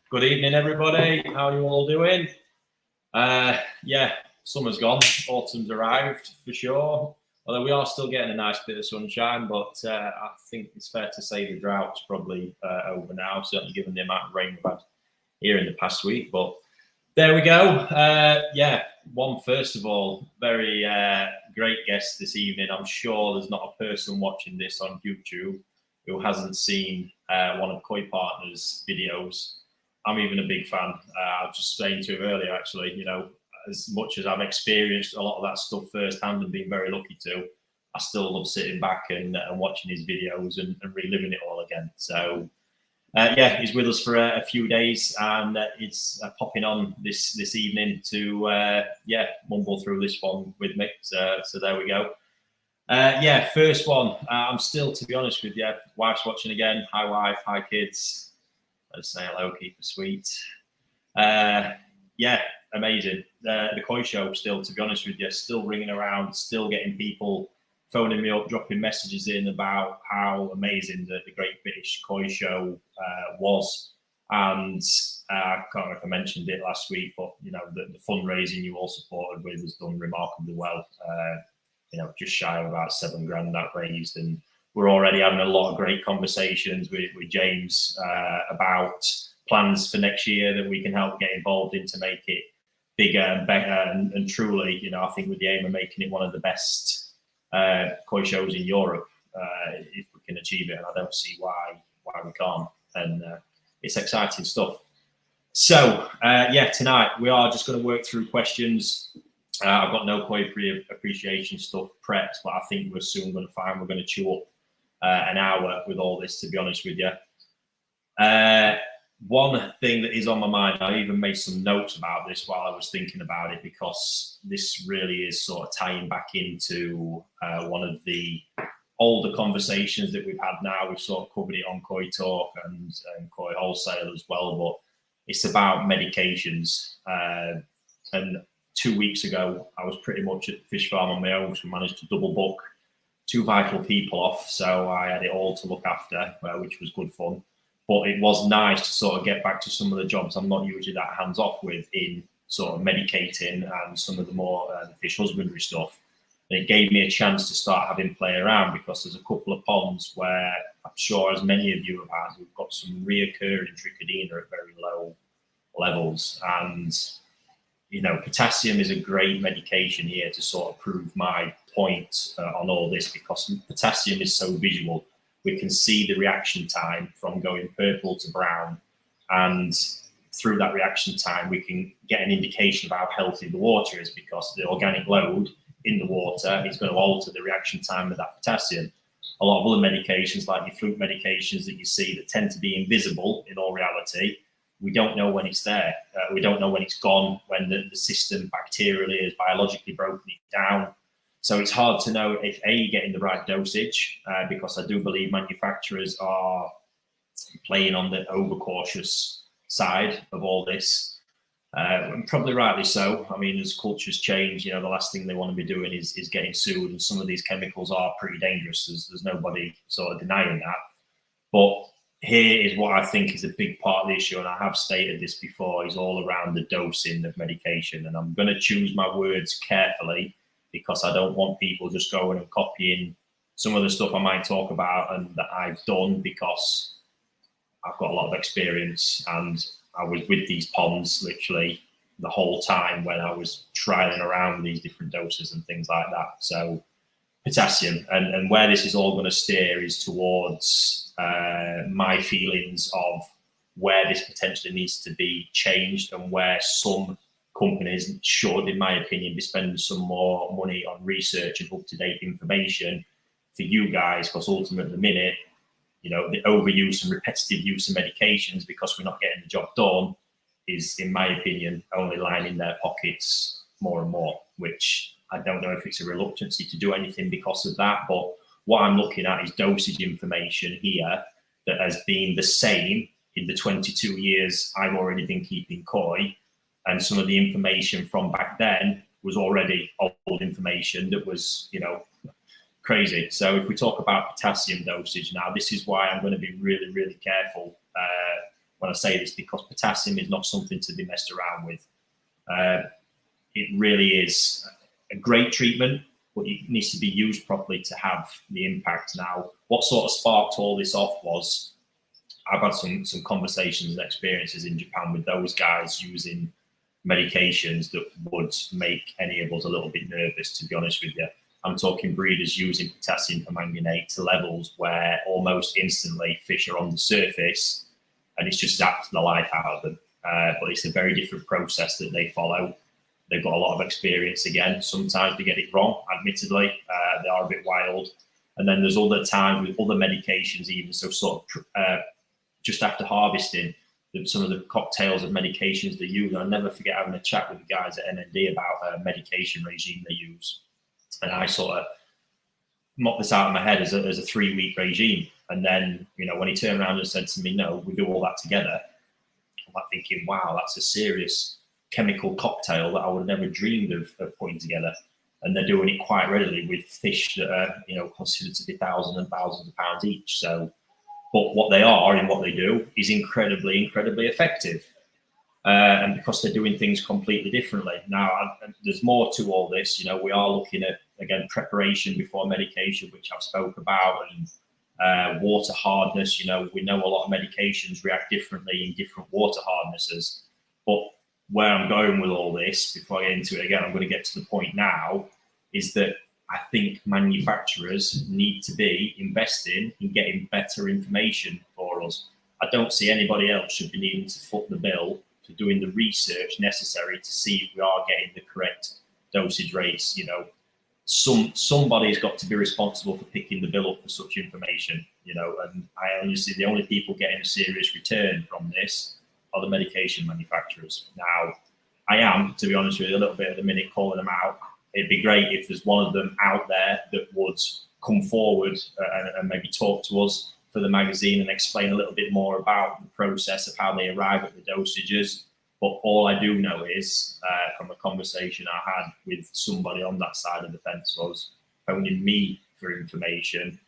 Good evening, everybody. How are you all doing? Yeah, summer's gone. Autumn's arrived for sure. Although we are still getting a nice bit of sunshine, but I think it's fair to say the drought's probably over now, certainly given the amount of rain we've had here in the past week. But there we go. Yeah, first of all, very great guest this evening. I'm sure there's not a person watching this on YouTube who hasn't seen one of Koi Partners' videos. I'm even a big fan. I was just saying to him earlier, actually, you know, as much as I've experienced a lot of that stuff firsthand and been very lucky to, I still love sitting back and watching his videos and reliving it all again. So, yeah, he's with us for a few days, and it's popping on this evening to yeah, mumble through this one with me. So there we go. Yeah, first one. I'm still, to be honest with you, wife's watching again. Hi, wife. Hi, kids. Let's say hello, keep it sweet. Yeah, amazing. The Koi show still, to be honest with you, still ringing around, still getting people phoning me up, dropping messages in about how amazing the Great British Koi show was. And I can't remember if I mentioned it last week, but you know, the fundraising you all supported with has done remarkably well. You know, just shy of about $7,000 that raised, and we're already having a lot of great conversations with James about plans for next year that we can help get involved in to make it bigger and better. And truly, you know, I think with the aim of making it one of the best Koi shows in Europe, if we can achieve it. And I don't see why we can't. And it's exciting stuff. So, yeah, tonight we are just going to work through questions. I've got no Koi appreciation stuff prepped, but I think we're soon going to find we're going to chew up an hour with all this, to be honest with you. One thing that is on my mind, I even made some notes about this while I was thinking about it, because this really is sort of tying back into one of the older conversations that we've had now. We've sort of covered it on Koi Talk and Koi Wholesale as well, but it's about medications. And 2 weeks ago, I was pretty much at the fish farm on my own, so we managed to double book 2 vital people off, so I had it all to look after, which was good fun. But it was nice to sort of get back to some of the jobs I'm not usually that hands off with, in sort of medicating and some of the more the fish husbandry stuff. And it gave me a chance to start having play around, because there's a couple of ponds where I'm sure, as many of you have had, we've got some reoccurring trichodina at very low levels. And you know, potassium is a great medication here to sort of prove my point on all this, because potassium is so visual. We can see the reaction time from going purple to brown, and through that reaction time we can get an indication of how healthy the water is, because the organic load in the water is going to alter the reaction time of that potassium. A lot of other medications, like your fruit medications that you see, that tend to be invisible in all reality, we don't know when it's there. We don't know when it's gone, when the system bacterially has biologically broken it down. So it's hard to know if A, you're getting the right dosage, because I do believe manufacturers are playing on the overcautious side of all this. And probably rightly so. I mean, as cultures change, you know, the last thing they want to be doing is getting sued. And some of these chemicals are pretty dangerous. There's nobody sort of denying that. But here is what I think is a big part of the issue, and I have stated this before, is all around the dosing of medication. And I'm going to choose my words carefully, because I don't want people just going and copying some of the stuff I might talk about and that I've done, because I've got a lot of experience, and I was with these ponds literally the whole time when I was trialing around these different doses and things like that. So potassium, and where this is all going to steer is towards my feelings of where this potentially needs to be changed, and where some companies should, in my opinion, be spending some more money on research and up-to-date information for you guys, because ultimately at the minute, you know, the overuse and repetitive use of medications because we're not getting the job done is, in my opinion, only lining their pockets more and more, which I don't know if it's a reluctancy to do anything because of that. But what I'm looking at is dosage information here that has been the same in the 22 years I've already been keeping Koi. And some of the information from back then was already old information that was, you know, crazy. So if we talk about potassium dosage now, this is why I'm going to be really, really careful when I say this, because potassium is not something to be messed around with. It really is a great treatment, but it needs to be used properly to have the impact. Now, what sort of sparked all this off was I've had some conversations and experiences in Japan with those guys using medications that would make any of us a little bit nervous, to be honest with you. I'm talking breeders using potassium permanganate to levels where almost instantly fish are on the surface and it's just zapped the life out of them. But it's a very different process that they follow. They've got a lot of experience again. Sometimes they get it wrong, admittedly. They are a bit wild. And then there's other times with other medications even. So sort of just after harvesting, some of the cocktails of medications they use. I'll never forget having a chat with the guys at NND about a medication regime they use. And I sort of mocked this out of my head as a 3-week regime. And then, you know, when he turned around and said to me, no, we do all that together, I'm like thinking, wow, that's a serious chemical cocktail that I would have never dreamed of putting together. And they're doing it quite readily with fish that are, you know, considered to be thousands and thousands of pounds each. So, but what they are and what they do is incredibly, incredibly effective. And because they're doing things completely differently. Now, there's more to all this. You know, we are looking at, again, preparation before medication, which I've spoke about, and water hardness. You know, we know a lot of medications react differently in different water hardnesses. But where I'm going with all this, before I get into it again, I'm going to get to the point now, is that I think manufacturers need to be investing in getting better information for us. I don't see anybody else should be needing to foot the bill for doing the research necessary to see if we are getting the correct dosage rates. You know, somebody's got to be responsible for picking the bill up for such information, you know, and I only see the only people getting a serious return from this are the medication manufacturers. Now, I am, to be honest with you, a little bit at the minute calling them out. It'd be great if there's one of them out there that would come forward and maybe talk to us for the magazine and explain a little bit more about the process of how they arrive at the dosages. But all I do know is from a conversation I had with somebody on that side of the fence was phoning me for information.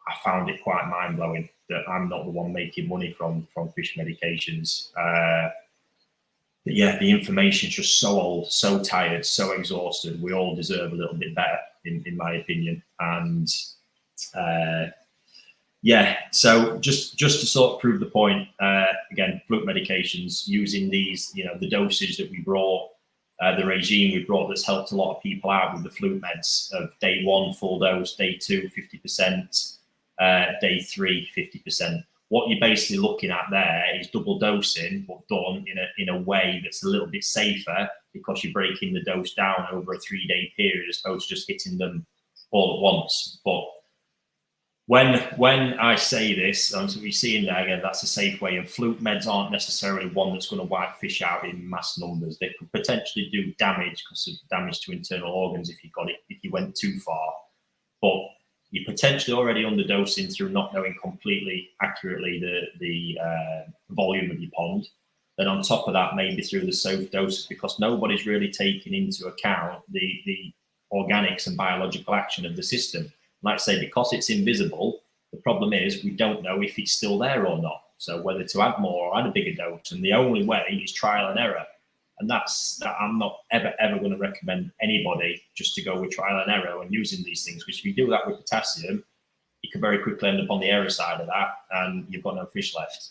I found it quite mind-blowing that I'm not the one making money from fish medications. But yeah, the information's just so old, so tired, so exhausted. We all deserve a little bit better, in my opinion. And yeah, so just to sort of prove the point, again, fluke medications, using these, you know, the dosage that we brought, the regime we brought that's helped a lot of people out with the fluke meds of day 1, full dose, day 2, 50%, day 3, 50%. What you're basically looking at there is double dosing, but done in a way that's a little bit safer because you're breaking the dose down over a 3-day period as opposed to just hitting them all at once. But when I say this, so we see in there again, that's a safe way. And fluke meds aren't necessarily one that's going to wipe fish out in mass numbers. They could potentially do damage because of damage to internal organs if you went too far. But you're potentially already underdosing through not knowing completely accurately the volume of your pond. Then on top of that, maybe through the safe doses, because nobody's really taking into account the organics and biological action of the system. Like I say, because it's invisible, the problem is we don't know if it's still there or not. So whether to add more or add a bigger dose, and the only way is trial and error. And that I'm not ever going to recommend anybody just to go with trial and error and using these things, because if you do that with potassium, you can very quickly end up on the error side of that and you've got no fish left.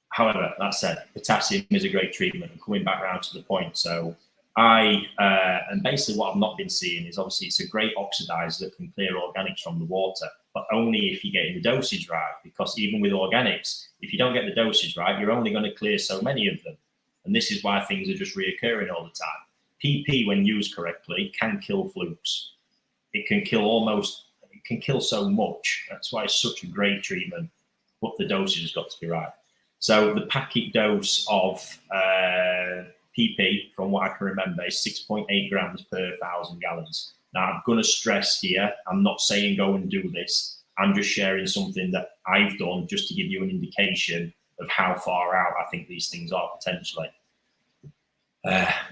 However, that said, potassium is a great treatment. And coming back around to the point, so and basically what I've not been seeing is obviously it's a great oxidizer that can clear organics from the water, but only if you're getting the dosage right, because even with organics, if you don't get the dosage right, you're only going to clear so many of them. And this is why things are just reoccurring all the time. PP, when used correctly, can kill flukes. It can kill so much. That's why it's such a great treatment, but the dosage has got to be right. So the packet dose of PP, from what I can remember, is 6.8 grams per 1,000 gallons. Now, I'm going to stress here, I'm not saying go and do this. I'm just sharing something that I've done just to give you an indication of how far out I think these things are potentially.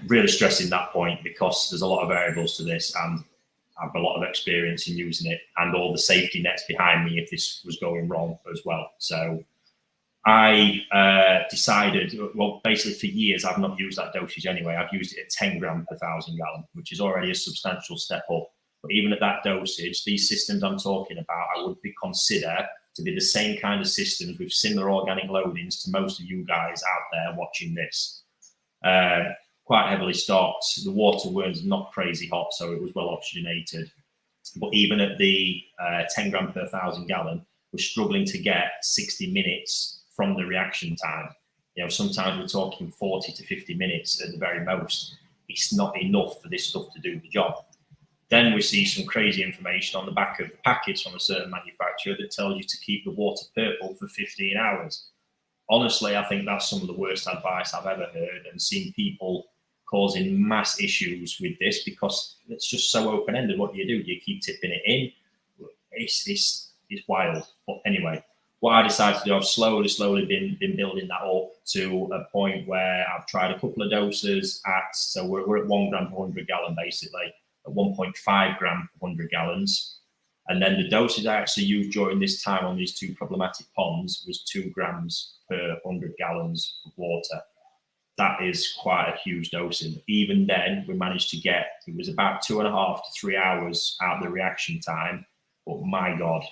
Really stressing that point because there's a lot of variables to this, and I have a lot of experience in using it and all the safety nets behind me if this was going wrong as well. So I decided, well, basically for years, I've not used that dosage anyway. I've used it at 10 gram per 1,000 gallon, which is already a substantial step up. But even at that dosage, these systems I'm talking about, I would consider to be the same kind of systems with similar organic loadings to most of you guys out there watching this. Quite heavily stocked. The water was not crazy hot, so it was well oxygenated. But even at the 10 gram per 1,000 gallon, we're struggling to get 60 minutes from the reaction time. You know, sometimes we're talking 40 to 50 minutes at the very most. It's not enough for this stuff to do the job. Then we see some crazy information on the back of the packets from a certain manufacturer that tells you to keep the water purple for 15 hours. Honestly, I think that's some of the worst advice I've ever heard, and seen people causing mass issues with this because it's just so open-ended. What do? You keep tipping it in. It's wild. But anyway, what I decided to do, I've slowly been building that up to a point where I've tried a couple of doses at, so we're at 1 gram per 100 gallon basically, at 1.5 gram per 100 gallons. And then the dosage I actually used during this time on these two problematic ponds was 2 grams per 100 gallons of water. That is quite a huge dosing. Even then, we managed to get, it was about 2.5 to 3 hours out of the reaction time. But my God,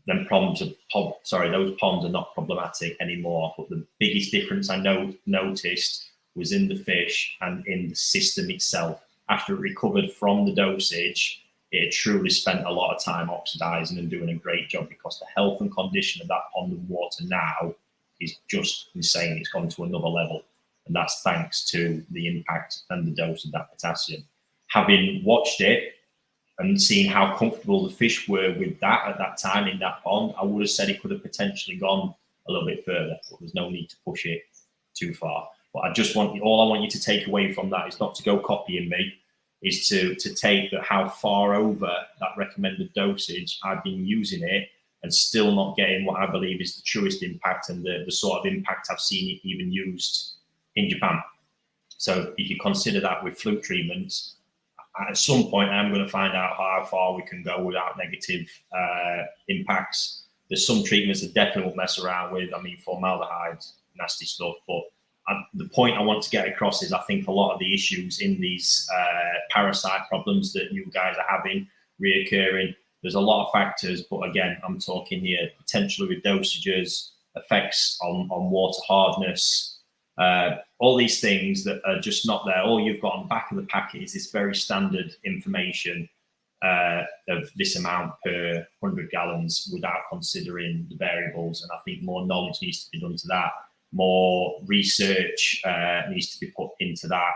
those ponds are not problematic anymore. But the biggest difference I noticed was in the fish and in the system itself. After it recovered from the dosage, it truly spent a lot of time oxidizing and doing a great job, because the health and condition of that pond of water now is just insane. It's gone to another level, and that's thanks to the impact and the dose of that potassium. Having watched it and seen how comfortable the fish were with that at that time in that pond, I would have said it could have potentially gone a little bit further, but there's no need to push it too far. But all I want you to take away from that is not to go copying me, is to take that how far over that recommended dosage I've been using it and still not getting what I believe is the truest impact, and the sort of impact I've seen it even used in Japan. So if you consider that with fluke treatments, at some point I'm going to find out how far we can go without negative impacts. There's some treatments that definitely won't mess around with. I mean, formaldehyde, nasty stuff. But the point I want to get across is I think a lot of the issues in these parasite problems that you guys are having, reoccurring, there's a lot of factors. But again, I'm talking here potentially with dosages, effects on water hardness, all these things that are just not there. All you've got on the back of the packet is this very standard information of this amount per 100 gallons without considering the variables. And I think more knowledge needs to be done to that. More research needs to be put into that.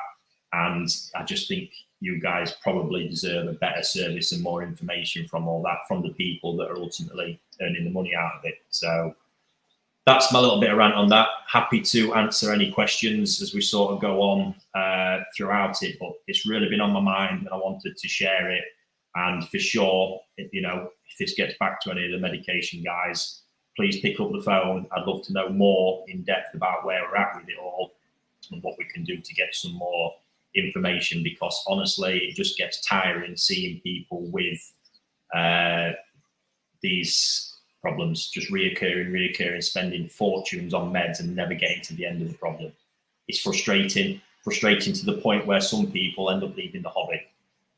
And I just think you guys probably deserve a better service and more information from all that, from the people that are ultimately earning the money out of it. So that's my little bit of rant on that. Happy to answer any questions as we sort of go on throughout it, but it's really been on my mind and I wanted to share it. And for sure, if this gets back to any of the medication guys, please pick up the phone. I'd love to know more in depth about where we're at with it all and what we can do to get some more information, because honestly, it just gets tiring seeing people with these problems just reoccurring, spending fortunes on meds and never getting to the end of the problem. It's frustrating to the point where some people end up leaving the hobby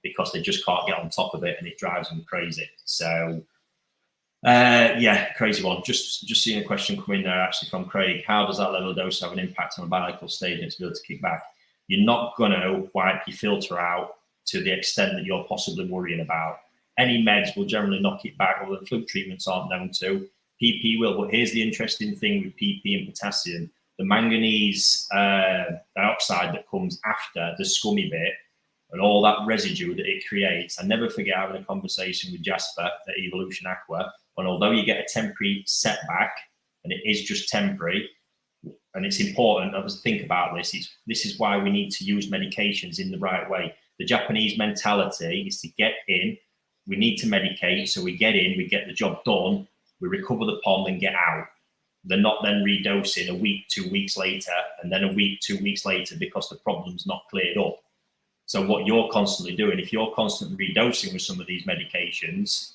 because they just can't get on top of it, and it drives them crazy. So yeah, crazy one. Just seeing a question come in there actually from Craig. How does that level of dose have an impact on a biological stage and its ability to kick back? You're not going to wipe your filter out to the extent that you're possibly worrying about. Any meds will generally knock it back, although the fluke treatments aren't known to. PP will, but here's the interesting thing with PP and potassium. The manganese dioxide that comes after the scummy bit and all that residue that it creates. I never forget having a conversation with Jasper at Evolution Aqua, and although you get a temporary setback, and it is just temporary, and it's important to think about this, this is why we need to use medications in the right way. The Japanese mentality is to get in, we need to medicate, so we get in, we get the job done, we recover the pond and get out. They're not then redosing a week, 2 weeks later, and then a week, 2 weeks later because the problem's not cleared up. So what you're constantly doing, if you're constantly redosing with some of these medications,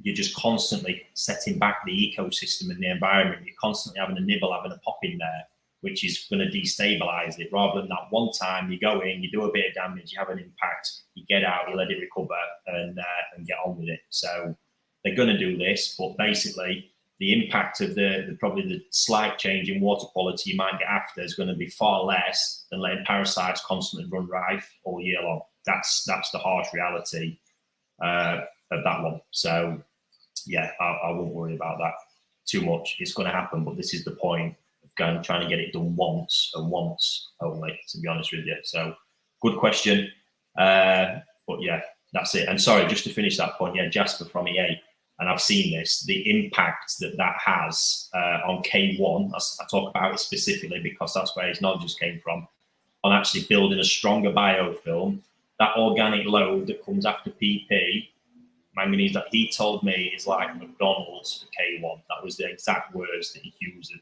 you're just constantly setting back the ecosystem and the environment. You're constantly having a nibble, having a pop in there, which is going to destabilize it. Rather than that one time you go in, you do a bit of damage, you have an impact, you get out, you let it recover, and get on with it. So they're going to do this, but basically the impact of the probably the slight change in water quality you might get after is going to be far less than letting parasites constantly run rife all year long. That's the harsh reality of that one. So yeah, I won't worry about that too much. It's going to happen, but this is the point of trying to get it done once and once only, to be honest with you. So good question. But yeah, that's it. And sorry, just to finish that point, yeah, Jasper from EA, and I've seen this, the impact that has on K1, I talk about it specifically because that's where his knowledge came from, on actually building a stronger biofilm. That organic load that comes after PP, manganese, that he told me is like McDonald's for K1. That was the exact words that he used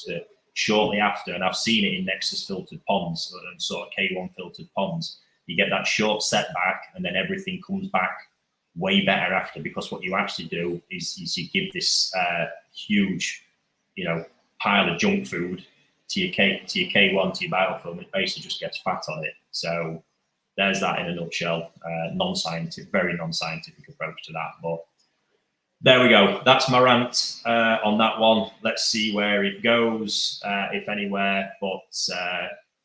it shortly after. And I've seen it in Nexus filtered ponds and sort of K1 filtered ponds. You get that short setback and then everything comes back way better after, because what you actually do is you give this huge, pile of junk food to your K1, to your biofilm. It basically just gets fat on it. So there's that in a nutshell. Non-scientific, very non-scientific approach to that. But there we go. That's my rant on that one. Let's see where it goes, if anywhere. But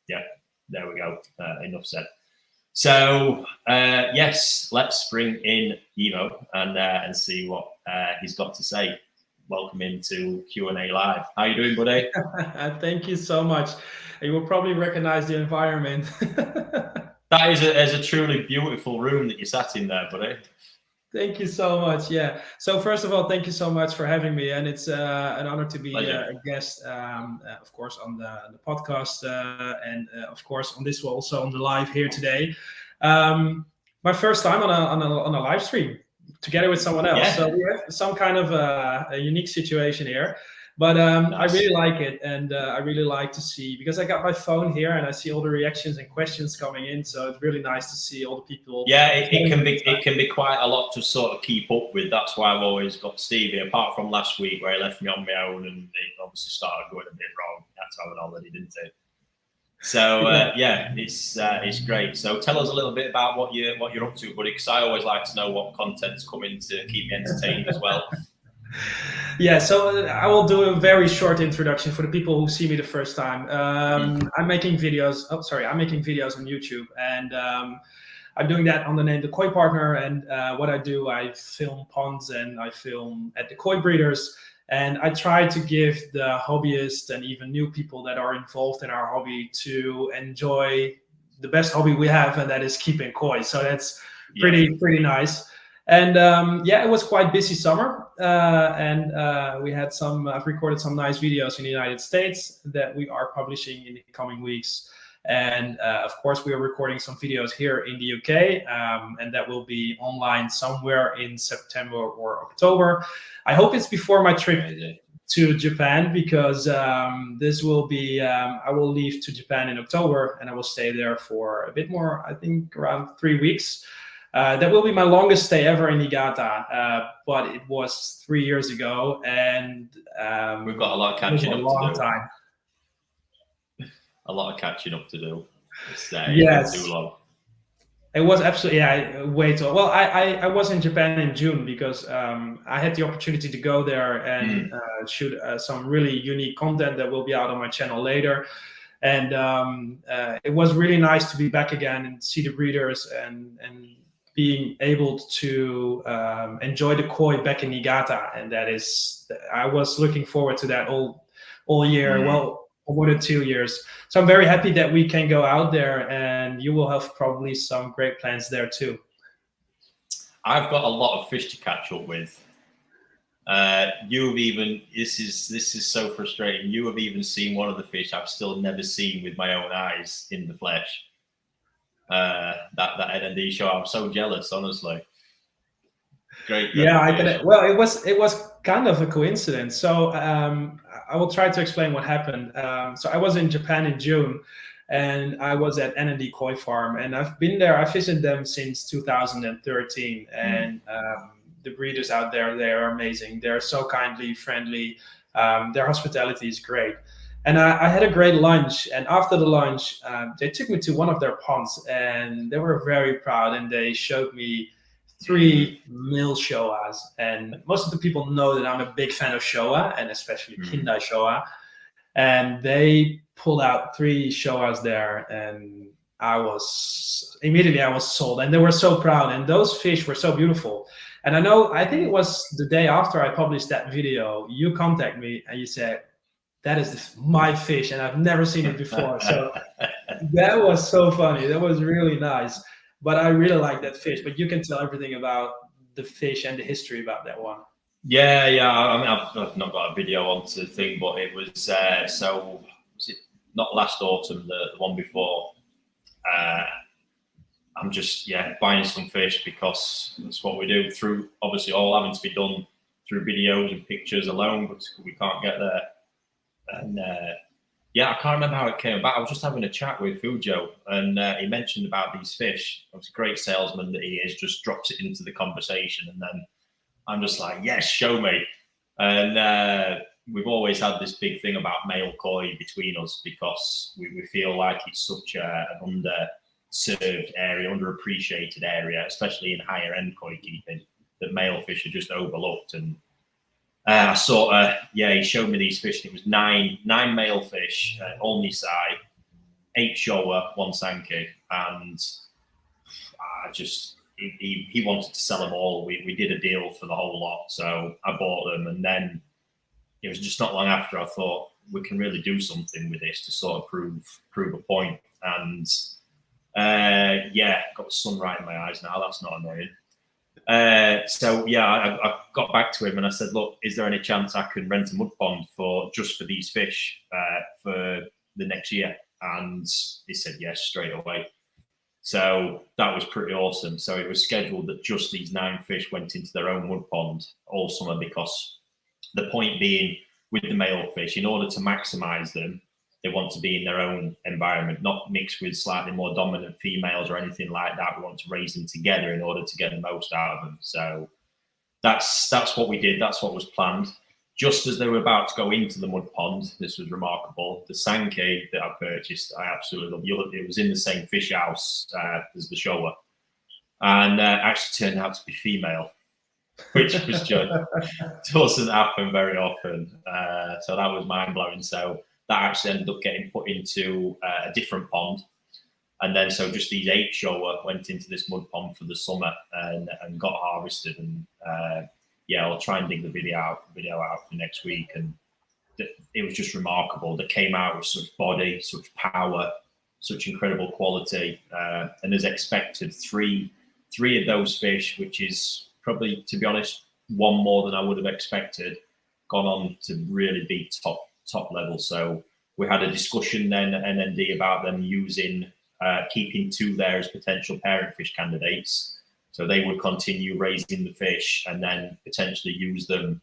yeah, there we go. Enough said. So yes, let's bring in Ivo and see what he's got to say. Welcome into Q&A Live. How you doing, buddy? Thank you so much. You will probably recognize the environment. That is a truly beautiful room that you sat in there, buddy. Thank you so much. Yeah. So first of all, thank you so much for having me, and it's an honor to be a guest, of course, on the podcast, and of course on this also on the live here today. My first time on a live stream together with someone else. Yeah. So we have some kind of a unique situation here. But nice. I really like it, and I really like to see, because I got my phone here and I see all the reactions and questions coming in. So it's really nice to see all the people. Yeah, it can be quite a lot to sort of keep up with. That's why I've always got Stevie. Apart from last week where he left me on my own and it obviously started going a bit wrong. That's how it already, didn't it? So yeah, it's great. So tell us a little bit about what you're up to, buddy, because I always like to know what content's coming to keep me entertained as well. Yeah, so I will do a very short introduction for the people who see me the first time. I'm making videos. I'm making videos on YouTube, and I'm doing that on the name The Koi Partner. And what I do, I film ponds and I film at the koi breeders, and I try to give the hobbyists and even new people that are involved in our hobby to enjoy the best hobby we have, and that is keeping koi. So that's pretty nice. And yeah, it was quite busy summer, and we had I've recorded some nice videos in the United States that we are publishing in the coming weeks. And of course, we are recording some videos here in the UK, and that will be online somewhere in September or October. I hope it's before my trip to Japan, because this will be, I will leave to Japan in October, and I will stay there for a bit more, I think around 3 weeks. That will be my longest stay ever in Niigata, but it was 3 years ago, and we've got a lot of catching up to do. Time. A lot of catching up to do. It's yes. too long. It was absolutely way too. Well, I was in Japan in June because I had the opportunity to go there and shoot some really unique content that will be out on my channel later. And it was really nice to be back again and see the breeders and being able to enjoy the koi back in Niigata. And that is, I was looking forward to that all year. Well, more than 2 years. So I'm very happy that we can go out there, and you will have probably some great plans there too. I've got a lot of fish to catch up with. You've even, this is so frustrating. You have even seen one of the fish I've still never seen with my own eyes in the flesh. That ND show, I'm so jealous, honestly. Great. Yeah, I get it. Well, it was kind of a coincidence. So I will try to explain what happened. So I was in Japan in June, and I was at ND Koi Farm, and I've been there. I visited them since 2013, and the breeders out there, they are amazing. They're so kindly, friendly. Their hospitality is great. And I had a great lunch. And after the lunch, they took me to one of their ponds, and they were very proud. And they showed me 3 male Showas. And most of the people know that I'm a big fan of Showa, and especially Kindai Showa. And they pulled out 3 Showas there, and I was sold. And they were so proud. And those fish were so beautiful. And I think it was the day after I published that video, you contacted me and you said, that is my fish, and I've never seen it before. So that was so funny. That was really nice. But I really like that fish. But you can tell everything about the fish and the history about that one. Yeah. I mean, I've not got a video onto the thing, but it was so was it not last autumn, the one before. I'm just buying some fish because that's what we do. Through obviously all having to be done through videos and pictures alone, but we can't get there. And I can't remember how it came about. I was just having a chat with Fujo, and he mentioned about these fish. I was a great salesman that he is, just drops it into the conversation, and then I'm just like, yes, show me. And we've always had this big thing about male koi between us because we feel like it's such an underserved area, underappreciated area, especially in higher end koi keeping, that male fish are just overlooked. And I saw, he showed me these fish. And it was nine male fish, all Nisai, 8 Showa, 1 Sankey, and I just he wanted to sell them all. We did a deal for the whole lot, so I bought them, and then it was just not long after I thought we can really do something with this to sort of prove a point. And got the sun right in my eyes now. That's not annoying. I got back to him and I said, look, is there any chance I can rent a mud pond for these fish for the next year? And he said yes straight away. So that was pretty awesome. So it was scheduled that just these 9 fish went into their own mud pond all summer, because the point being with the male fish, in order to maximize them, they want to be in their own environment, not mixed with slightly more dominant females or anything like that. We want to raise them together in order to get the most out of them. So that's what we did. That's what was planned. Just as they were about to go into the mud pond, this was remarkable. The Sankey that I purchased, I absolutely loved. It was in the same fish house as the Showa, and actually turned out to be female, which was just doesn't happen very often. So that was mind blowing. So that actually ended up getting put into a different pond. And then so just these 8 Showa went into this mud pond for the summer and got harvested. And I'll try and dig the video out for next week. And it was just remarkable. They came out with such body, such power, such incredible quality. And as expected, three of those fish, which is probably, to be honest, 1 more than I would have expected, gone on to really be top level. So we had a discussion then at NND about them keeping 2 there as potential parent fish candidates. So they would continue raising the fish and then potentially use them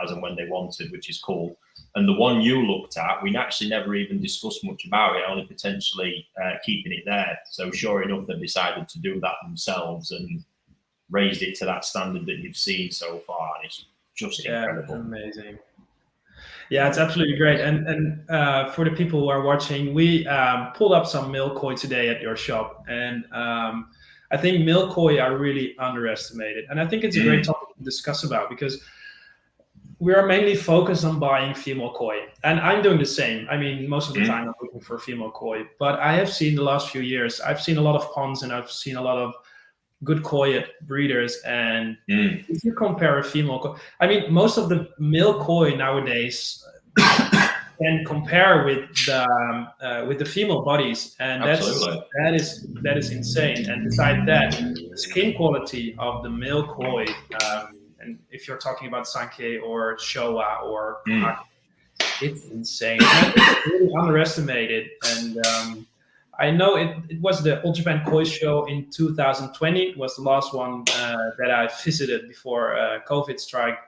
as and when they wanted, which is cool. And the one you looked at, we actually never even discussed much about it, only potentially keeping it there. So sure enough, they decided to do that themselves and raised it to that standard that you've seen so far. And it's just incredible. Amazing. Yeah, it's absolutely great. And for the people who are watching, we pulled up some male koi today at your shop. And I think male koi are really underestimated. And I think it's a great topic to discuss about, because we are mainly focused on buying female koi. And I'm doing the same. I mean, most of the time I'm looking for female koi. But I have seen the last few years, I've seen a lot of ponds and I've seen a lot of good koi breeders. And if you compare a female koi, I mean, most of the male koi nowadays can compare with the female bodies, and that is insane. And besides that, the skin quality of the male koi, and if you're talking about Sankey or Showa or it's insane. It's really underestimated. And I know it was the All Japan Koi Show in 2020. It was the last one that I visited before COVID strike.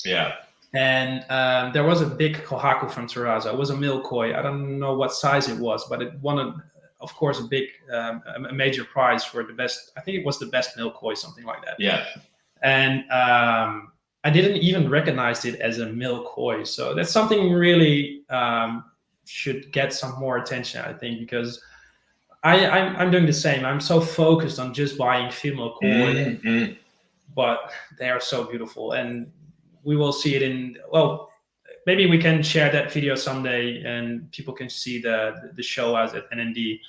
Yeah. And there was a big kohaku from Terraza. It was a male koi. I don't know what size it was, but it won, of course, a major prize for the best. I think it was the best male koi, something like that. Yeah. and I didn't even recognize it as a male koi. So that's something really should get some more attention, I think, because I'm doing the same. I'm so focused on just buying female koi, but they are so beautiful, and we will see it in, well, maybe we can share that video someday and people can see the show as at NND.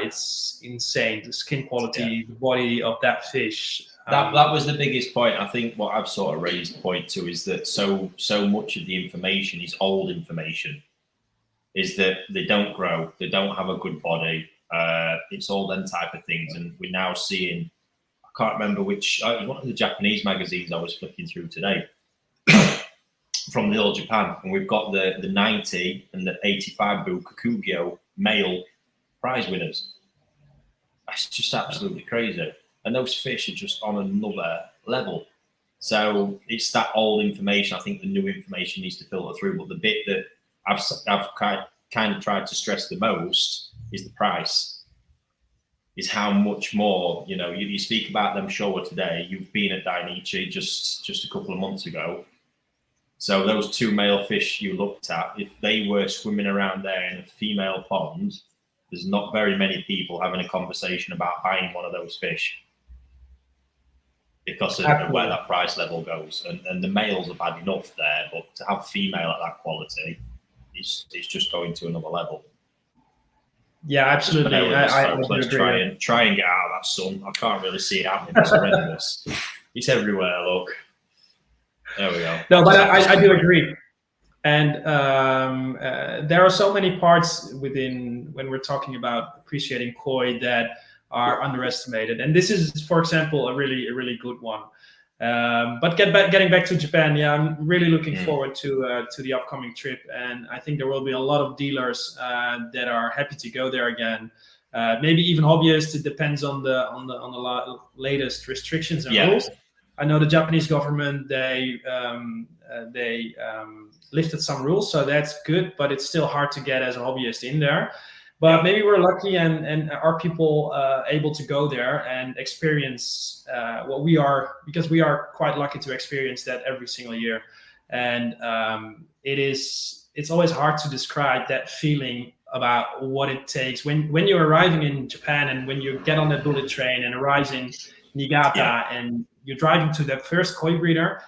It's insane, the skin quality, the body of that fish. That was the biggest point. I think what I've sort of raised the point to is that so much of the information is old information, is that they don't grow, they don't have a good body. It's all them type of things. And we're now seeing, I can't remember which, it was one of the Japanese magazines I was flicking through today from the old Japan. And we've got the 90 and the 85 Bu Kakugyo male prize winners. That's just absolutely crazy. And those fish are just on another level. So it's that old information. I think the new information needs to filter through. But the bit that I've kind of tried to stress the most is the price. Is how much more, you speak about them Showa today. You've been at Dainichi just a couple of months ago. So those two male fish you looked at, if they were swimming around there in a female pond, there's not very many people having a conversation about buying one of those fish because of where that price level goes. And the males have had enough there, but to have female at that quality, it's just going to another level. Yeah, absolutely. Let's try and get out of that sun. I can't really see it happening. It's horrendous. It's everywhere. Look, there we go. No, but I do agree. And there are so many parts within when we're talking about appreciating koi that are underestimated. And this is, for example, a really good one. But getting back to Japan, yeah, I'm really looking forward to the upcoming trip, and I think there will be a lot of dealers that are happy to go there again. Maybe even hobbyists. It depends on the latest restrictions and rules. I know the Japanese government they lifted some rules, so that's good. But it's still hard to get as a hobbyist in there. But maybe we're lucky and are people able to go there and experience what we are, because we are quite lucky to experience that every single year. And it's always hard to describe that feeling about what it takes when you're arriving in Japan and when you get on the bullet train and arrive in Niigata and you're driving to that first koi breeder.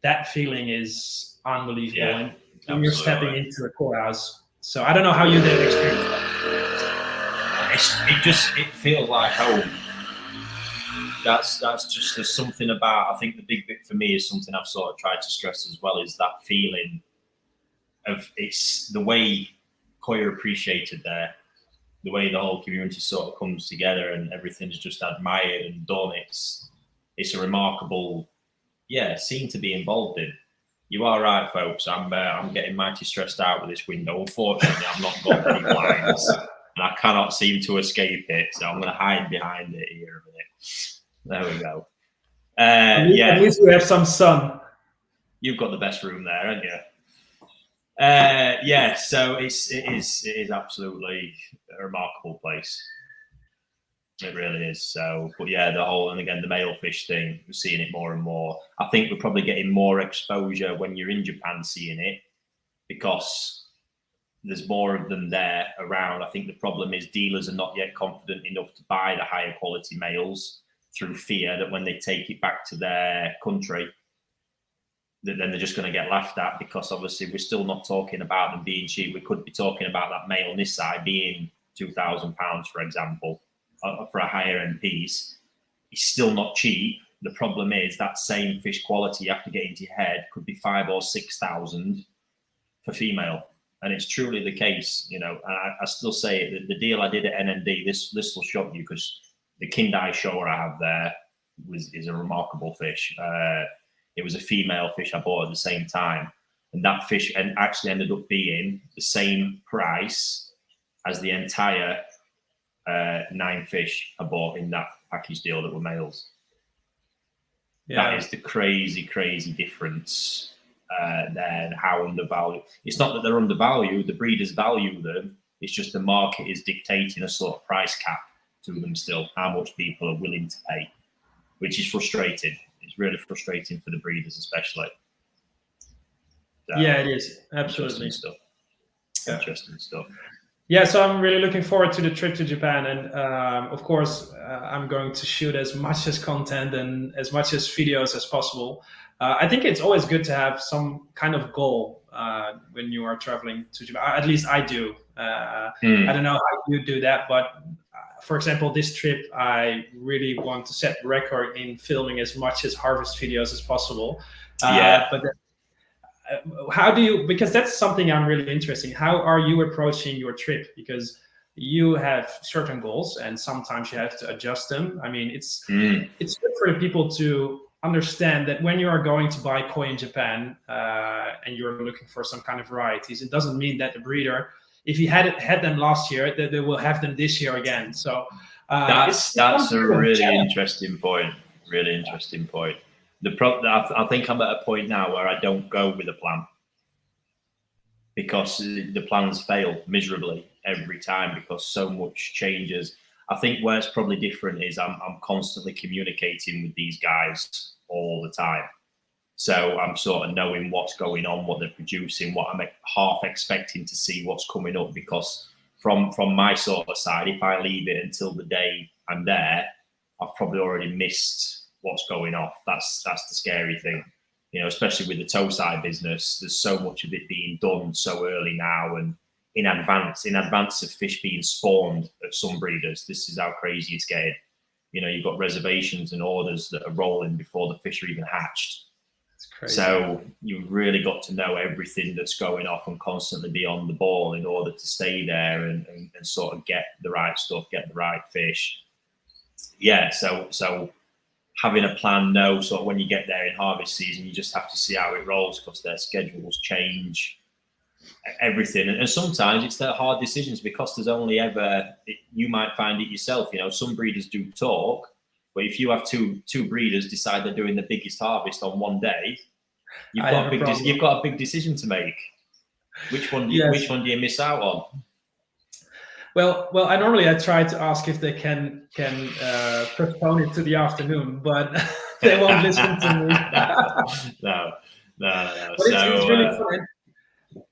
That feeling is unbelievable. And you're stepping into a koi house. So I don't know how you did experience that. It feels like home. That's just there's something about, I think the big bit for me is something I've sort of tried to stress as well, is that feeling of it's the way koi are appreciated there, the way the whole community sort of comes together and everything's just admired and done. It's a remarkable scene to be involved in. You are right, folks. I'm getting mighty stressed out with this window. Unfortunately, I've not got any blinds, and I cannot seem to escape it. So I'm going to hide behind it here a minute. There we go. At least we have some sun. You've got the best room there, haven't you? So it is absolutely a remarkable place. It really is. So, but yeah, the male fish thing, we're seeing it more and more. I think we're probably getting more exposure when you're in Japan seeing it, because there's more of them there around. I think the problem is dealers are not yet confident enough to buy the higher quality males through fear that when they take it back to their country, that then they're just going to get laughed at, because obviously we're still not talking about them being cheap. We could be talking about that male Nisai being £2,000, for example. For a higher end piece. It's still not cheap. The problem is that same fish quality you have to get into your head could be 5,000 or 6,000 for female, and it's truly the case. And I still say it, the deal I did at NND. This will shock you, because the Kindai Showa I have there is a remarkable fish. It was a female fish I bought at the same time, and that fish actually ended up being the same price as the entire 9 fish I bought in that package deal that were males. That is the crazy difference there, and how undervalued. It's not that they're undervalued, the breeders value them. It's just the market is dictating a sort of price cap to them still, how much people are willing to pay, which is frustrating. it's really frustrating for the breeders, especially. So, yeah, it is absolutely interesting stuff. Yeah. Interesting stuff. Yeah, so I'm really looking forward to the trip to Japan, and of course, I'm going to shoot as much as content and as much as videos as possible. I think it's always good to have some kind of goal when you are traveling to Japan. At least I do. I don't know how you do that, but for example, this trip, I really want to set record in filming as much as harvest videos as possible. But how do you, because that's something I'm really interested in. How are you approaching your trip? Because you have certain goals and sometimes you have to adjust them. I mean, it's good for the people to understand that when you are going to buy koi in Japan and you're looking for some kind of varieties, it doesn't mean that the breeder, if he had them last year, that they will have them this year again. So that's a really interesting point. Really interesting point. I think I'm at a point now where I don't go with a plan because the plans fail miserably every time because so much changes. I think where it's probably different is I'm constantly communicating with these guys all the time. So I'm sort of knowing what's going on, what they're producing, what I'm half expecting to see what's coming up, because from my sort of side, if I leave it until the day I'm there, I've probably already missed what's going off. That's the scary thing, you know, especially with the toe side business. There's so much of it being done so early now and in advance of fish being spawned at some breeders. This is how crazy it's getting. You know, you've got reservations and orders that are rolling before the fish are even hatched. That's crazy. So you've really got to know everything that's going off and constantly be on the ball in order to stay there and sort of get the right stuff, get the right fish. Yeah, so having a plan, no, sort of when you get there in harvest season, you just have to see how it rolls because their schedules change, everything. And sometimes it's their hard decisions because there's only ever, you might find it yourself, you know, some breeders do talk, but if you have two breeders decide they're doing the biggest harvest on one day, you've got a big decision to make. Which one do you miss out on? Well, I normally try to ask if they can postpone it to the afternoon, but they won't listen to me. No. But it's really fun.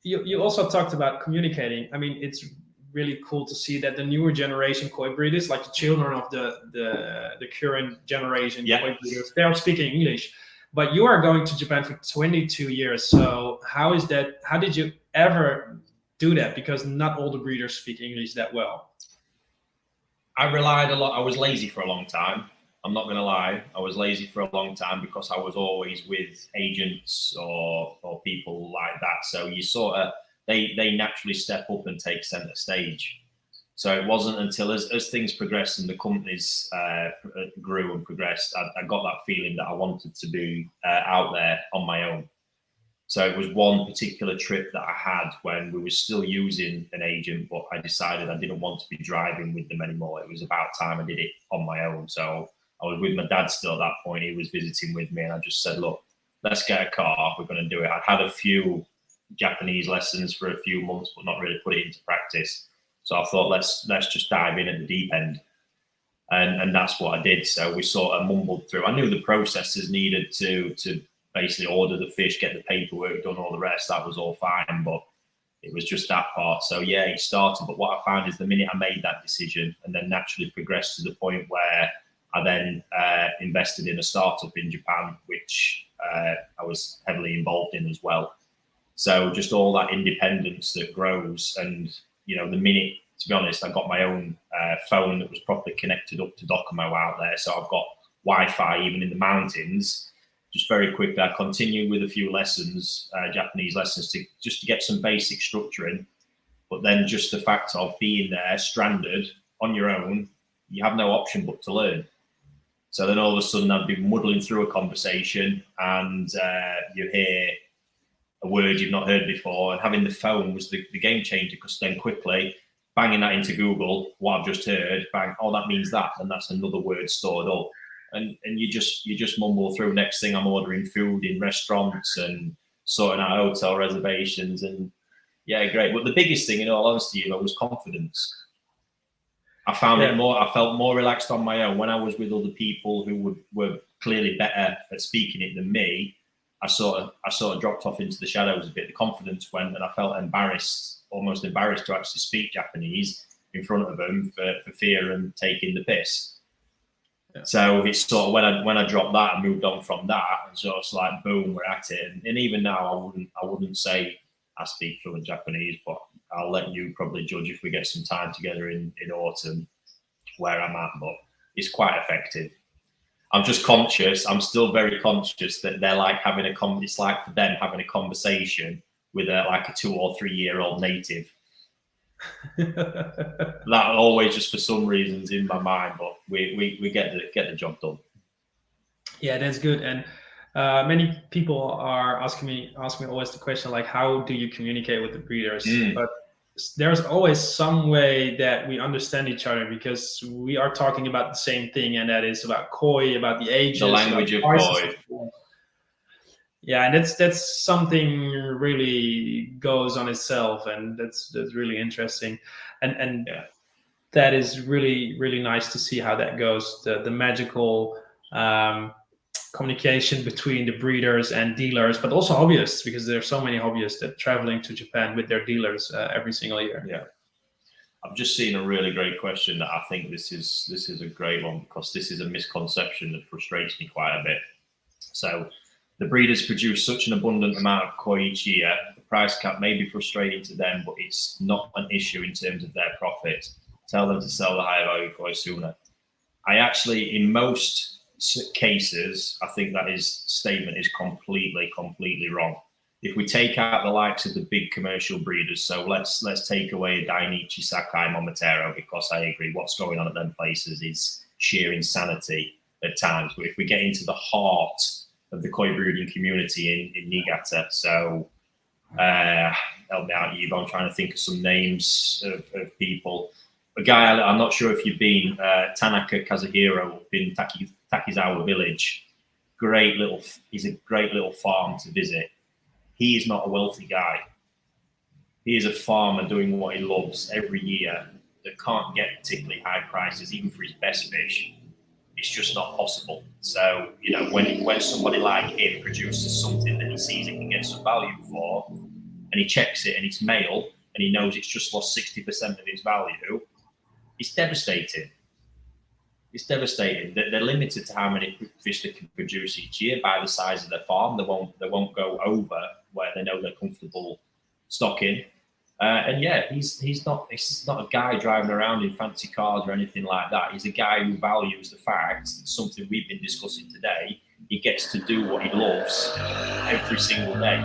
You also talked about communicating. I mean, it's really cool to see that the newer generation koi breeders, like the children of the current generation koi breeders, they are speaking English. But you are going to Japan for 22 years. So how is that? How did you ever do that? Because not all the breeders speak English that well. I relied a lot. I was lazy for a long time. I'm not going to lie. I was lazy for a long time because I was always with agents or people like that. So you sort of, they naturally step up and take center stage. So it wasn't until as things progressed and the companies grew and progressed, I got that feeling that I wanted to be out there on my own. So it was one particular trip that I had when we were still using an agent, but I decided I didn't want to be driving with them anymore. It was about time I did it on my own. So I was with my dad still at that point. He was visiting with me and I just said, look, let's get a car. We're going to do it. I'd had a few Japanese lessons for a few months, but not really put it into practice. So I thought, let's just dive in at the deep end. And that's what I did. So we sort of mumbled through. I knew the processes needed to basically order the fish, get the paperwork done, all the rest. That was all fine, but it was just that part. So yeah, it started. But what I found is the minute I made that decision and then naturally progressed to the point where I then invested in a startup in Japan, which I was heavily involved in as well. So just all that independence that grows. And, you know, the minute, to be honest, I got my own phone that was properly connected up to Docomo out there. So I've got Wi-Fi even in the mountains. Just very quickly, I continued with a few lessons, Japanese lessons, to get some basic structure in. But then just the fact of being there, stranded on your own, you have no option but to learn. So then all of a sudden, I'd be muddling through a conversation and you hear a word you've not heard before. And having the phone was the game changer, because then quickly banging that into Google, what I've just heard, bang, oh, that means that. And that's another word stored up. And you just mumble through. Next thing, I'm ordering food in restaurants and sorting out hotel reservations, and yeah, great. But the biggest thing, in all honesty, was confidence. I found it more. I felt more relaxed on my own when I was with other people who were clearly better at speaking it than me, I sort of dropped off into the shadows a bit. The confidence went, and I felt embarrassed, almost embarrassed to actually speak Japanese in front of them for fear and taking the piss. Yeah. So it's sort of when I dropped that and moved on from that, and so it's like boom, we're at it. And even now, I wouldn't say I speak fluent Japanese, but I'll let you probably judge if we get some time together in autumn where I'm at. But it's quite effective. I'm just conscious. I'm still very conscious that they're like having it's like for them having a conversation with like a 2 or 3 year old native. That always just for some reasons in my mind, but we get the job done. Yeah, that's good. And many people are asking me always the question like, how do you communicate with the breeders? But there's always some way that we understand each other, because we are talking about the same thing, and that is about koi, about the ages, the language of koi. Yeah, and that's something really goes on itself, and that's really interesting, and yeah. That is really nice to see how that goes. The magical communication between the breeders and dealers, but also hobbyists, because there are so many hobbyists that traveling to Japan with their dealers every single year. Yeah, I've just seen a really great question that I think this is a great one, because this is a misconception that frustrates me quite a bit. So the breeders produce such an abundant amount of koi each year. The price cap may be frustrating to them, but it's not an issue in terms of their profit. Tell them to sell the higher value koi sooner. I actually, in most cases, I think that statement is completely wrong. If we take out the likes of the big commercial breeders, so let's take away Dainichi, Sakai, Momotaro, because I agree what's going on at them places is sheer insanity at times. But if we get into the heart of the koi breeding community in Niigata, so help me out, Yves, I'm trying to think of some names of people. A guy, I'm not sure if you've been, Tanaka Kazuhiro up in Takizawa village. He's a great little farm to visit. He is not a wealthy guy. He is a farmer doing what he loves every year that can't get particularly high prices, even for his best fish. It's just not possible. So, when somebody like him produces something that he sees he can get some value for, and he checks it and it's male, and he knows it's just lost 60% of its value, it's devastating. It's devastating. They're limited to how many fish they can produce each year by the size of their farm. They won't go over where they know they're comfortable stocking. And yeah, he's not a guy driving around in fancy cars or anything like that. He's a guy who values the fact that something we've been discussing today. He gets to do what he loves every single day.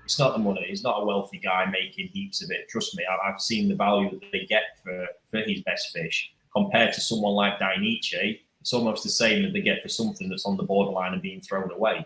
It's not the money. He's not a wealthy guy making heaps of it. Trust me, I've seen the value that they get for his best fish. Compared to someone like Dainichi, it's almost the same that they get for something that's on the borderline of being thrown away.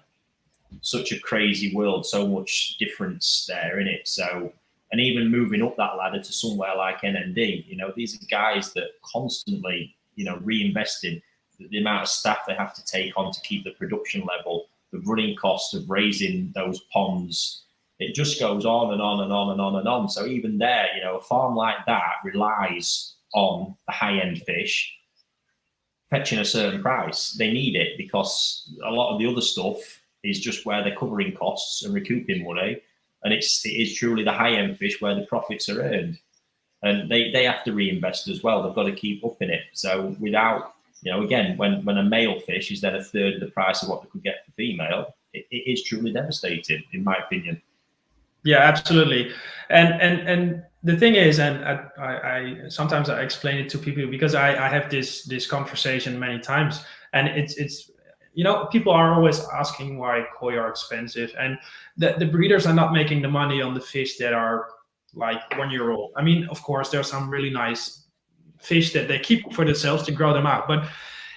Such a crazy world, so much difference there in it. So, and even moving up that ladder to somewhere like NND, these are guys that constantly, reinvesting the amount of staff they have to take on to keep the production level, the running costs of raising those ponds. It just goes on and on and on and on and on. So even there, a farm like that relies on the high-end fish fetching a certain price. They need it because a lot of the other stuff is just where they're covering costs and recouping money, and it is truly the high-end fish where the profits are earned, and they have to reinvest as well. They've got to keep up in it. So without, again, when a male fish is then a third of the price of what they could get for female, it is truly devastating, in my opinion. Yeah, absolutely. And the thing is, and I sometimes I explain it to people because I have this conversation many times, and it's people are always asking why koi are expensive, and the breeders are not making the money on the fish that are like 1 year old. I mean, of course, there are some really nice fish that they keep for themselves to grow them out, but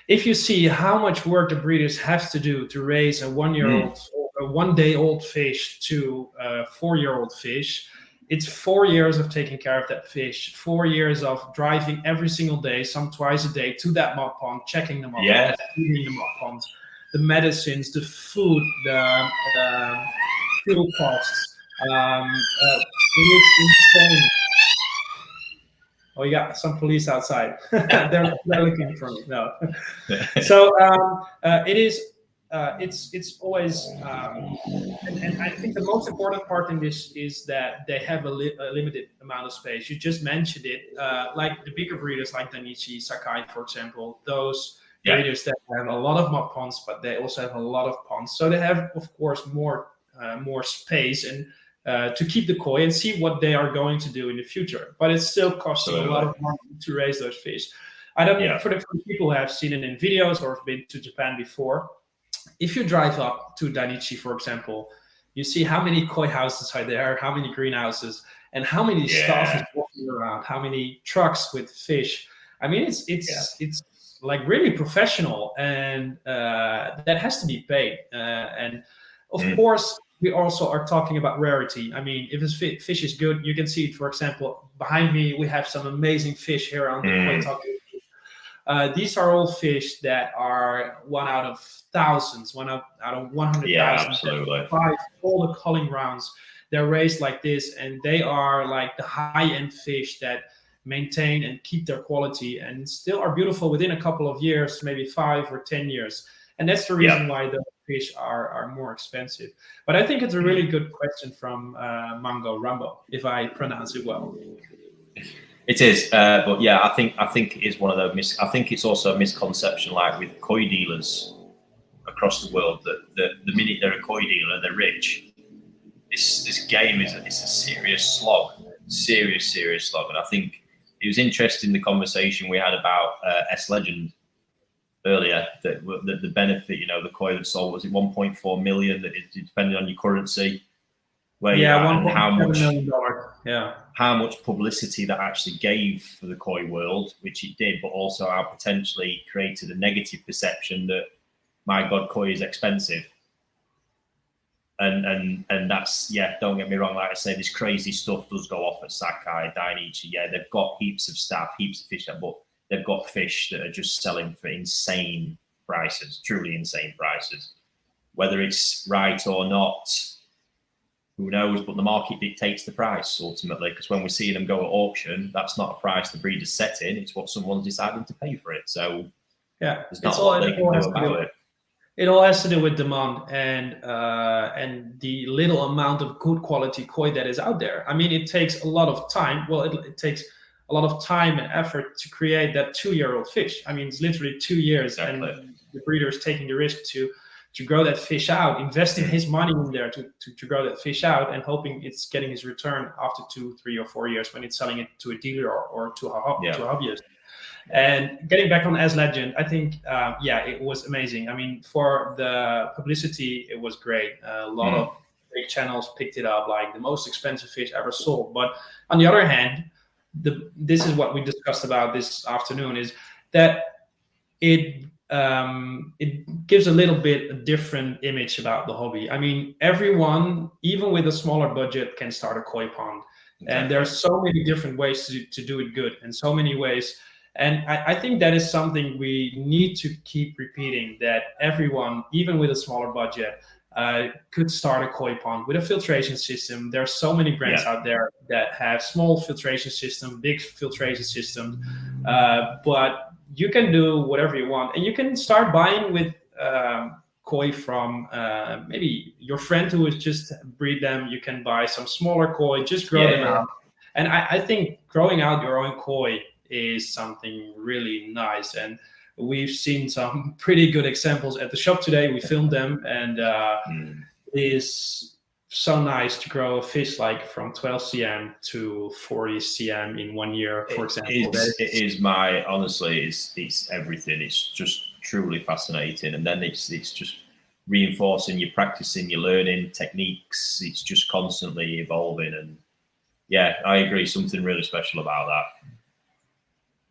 if you see how much work the breeders have to do to raise a 1 year old, a 1 day old fish to a 4 year old fish, it's 4 years of taking care of that fish, 4 years of driving every single day, some twice a day, to that mud pond, checking them up, feeding the mud ponds, the medicines, the food, the fuel costs. It is insane. Oh, you got some police outside. they're looking for me. No. So it is. It's always. And I think the most important part in this is that they have a limited amount of space. You just mentioned it, like the bigger breeders like Dainichi, Sakai, for example. Those breeders that have a lot of mud ponds, but they also have a lot of ponds. So they have, of course, more space and to keep the koi and see what they are going to do in the future. But it's still costing a lot of money to raise those fish. I don't know, for the people who have seen it in videos or have been to Japan before, if you drive up to Dainichi, for example, you see how many koi houses are there, how many greenhouses, and how many staff is walking around, how many trucks with fish. I mean, it's like really professional, and that has to be paid. And of course, we also are talking about rarity. I mean, if a fish is good, you can see it. For example, behind me, we have some amazing fish here on the Koi Talk. These are all fish that are 1 out of thousands, 1 out of 100,000. Yeah, absolutely. All the culling rounds, they're raised like this, and they are like the high-end fish that maintain and keep their quality and still are beautiful within a couple of years, maybe 5 or 10 years. And that's the reason why the fish are more expensive. But I think it's a really good question from Mango Rambo, if I pronounce it well. It is, but yeah, I think it is one of those. I think it's also a misconception, like with koi dealers across the world, that the minute they're a koi dealer, they're rich. This game is a serious slog, serious slog. And I think it was interesting the conversation we had about S Legend earlier, that the benefit, the koi that sold, was it 1.4 million, that it depended on your currency, where $1.7 million. How much publicity that actually gave for the koi world, which it did, but also how potentially created a negative perception that, my God, koi is expensive. And that's, don't get me wrong, like I say, this crazy stuff does go off at Sakai, Dainichi. They've got heaps of staff, heaps of fish, but they've got fish that are just selling for insane prices, truly insane prices. Whether it's right or not, who knows? But the market dictates the price ultimately, because when we see them go at auction, that's not a price the breeder's setting, it's what someone's deciding to pay for it. So there's not a lot they can do about it. It all has to do with demand and the little amount of good quality koi that is out there. I mean, it takes a lot of time. Well, it takes a lot of time and effort to create that 2-year-old fish. I mean, it's literally 2 years, and the breeder is taking the risk to grow that fish out, investing his money in there to grow that fish out, and hoping it's getting his return after 2, 3, or 4 years when it's selling it to a dealer or to a hobbyist. And getting back on S Legend, I think, it was amazing. I mean, for the publicity, it was great. A lot of big channels picked it up, like the most expensive fish ever sold. But on the other hand, this is what we discussed about this afternoon, is that it gives a little bit a different image about the hobby. I mean, everyone, even with a smaller budget, can start a koi pond. Exactly. And there are so many different ways to do it good, and so many ways. And I think that is something we need to keep repeating, that everyone, even with a smaller budget, could start a koi pond with a filtration system. There are so many brands out there that have small filtration systems, big filtration systems, but you can do whatever you want. And you can start buying with koi from maybe your friend who is just breed them. You can buy some smaller koi, just grow them out. And I think growing out your own koi is something really nice, and we've seen some pretty good examples at the shop today. We filmed them, and it is so nice to grow a fish like from 12 cm to 40 cm in 1 year, for example. It's everything. It's just truly fascinating, and then it's just reinforcing, you're practicing, you're learning techniques. It's just constantly evolving, and I agree, something really special about that.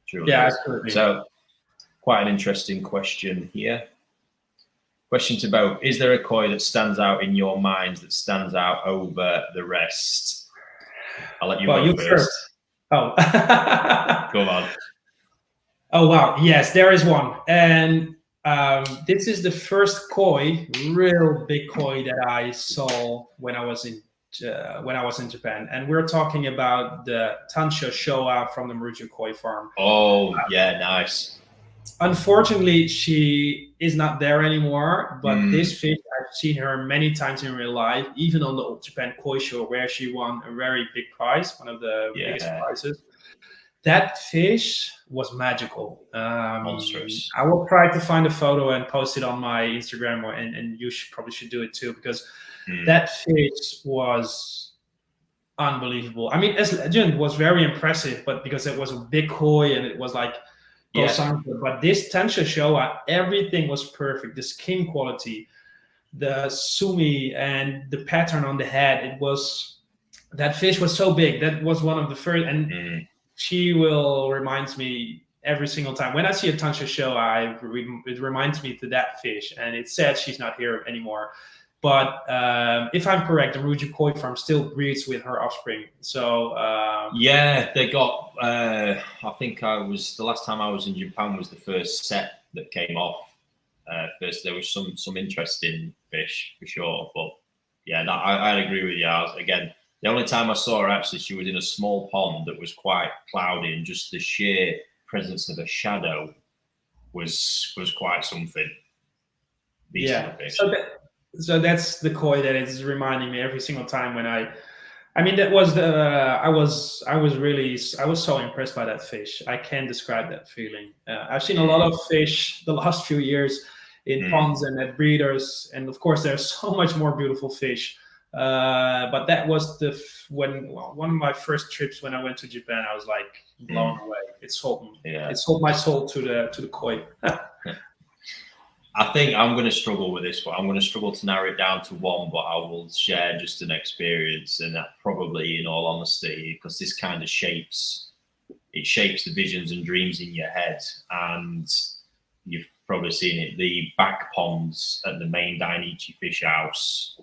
Truly absolutely. So, quite an interesting question here. Question to both: is there a koi that stands out in your minds, that stands out over the rest? I'll let you go first. Oh, go on. Oh wow, yes, there is one, and this is the first koi, real big koi, that I saw when I was in when I was in Japan, and we're talking about the Tansho Showa from the Marujo Koi farm. Oh, yeah, nice. Unfortunately, she is not there anymore, but this fish, I've seen her many times in real life, even on the Old Japan Koi Show, where she won a very big prize, one of the biggest prizes. That fish was magical. Monstrous. I will try to find a photo and post it on my Instagram, and you probably should do it too, because that fish was unbelievable. I mean, as legend was very impressive, but because it was a big koi and it was like but this Tansho Showa, everything was perfect. The skin quality, the sumi, and the pattern on the head. That fish was so big. That was one of the first, and she will reminds me every single time when I see a Tansho Showa. It reminds me to that fish, and it's sad she's not here anymore. But if I'm correct, the Marujo Koi farm still breeds with her offspring. So yeah, they got. I think the last time I was in Japan was the first set that came off. First, there was some interesting fish for sure. But yeah, I'd agree with you. Again, the only time I saw her actually, she was in a small pond that was quite cloudy, and just the sheer presence of a shadow was quite something. So that's the koi that is reminding me every single time when I mean, that was I was so impressed by that fish. I can't describe that feeling. I've seen a lot of fish the last few years in ponds and at breeders, and of course there's so much more beautiful fish. But that was one of my first trips when I went to Japan. I was like blown away. It sold my soul to the koi. I think I'm going to struggle with this one. I'm going to struggle to narrow it down to one, but I will share just an experience, and that probably, in all honesty, because this kind of shapes the visions and dreams in your head, and you've probably seen it. The back ponds at the main Dainichi fish house.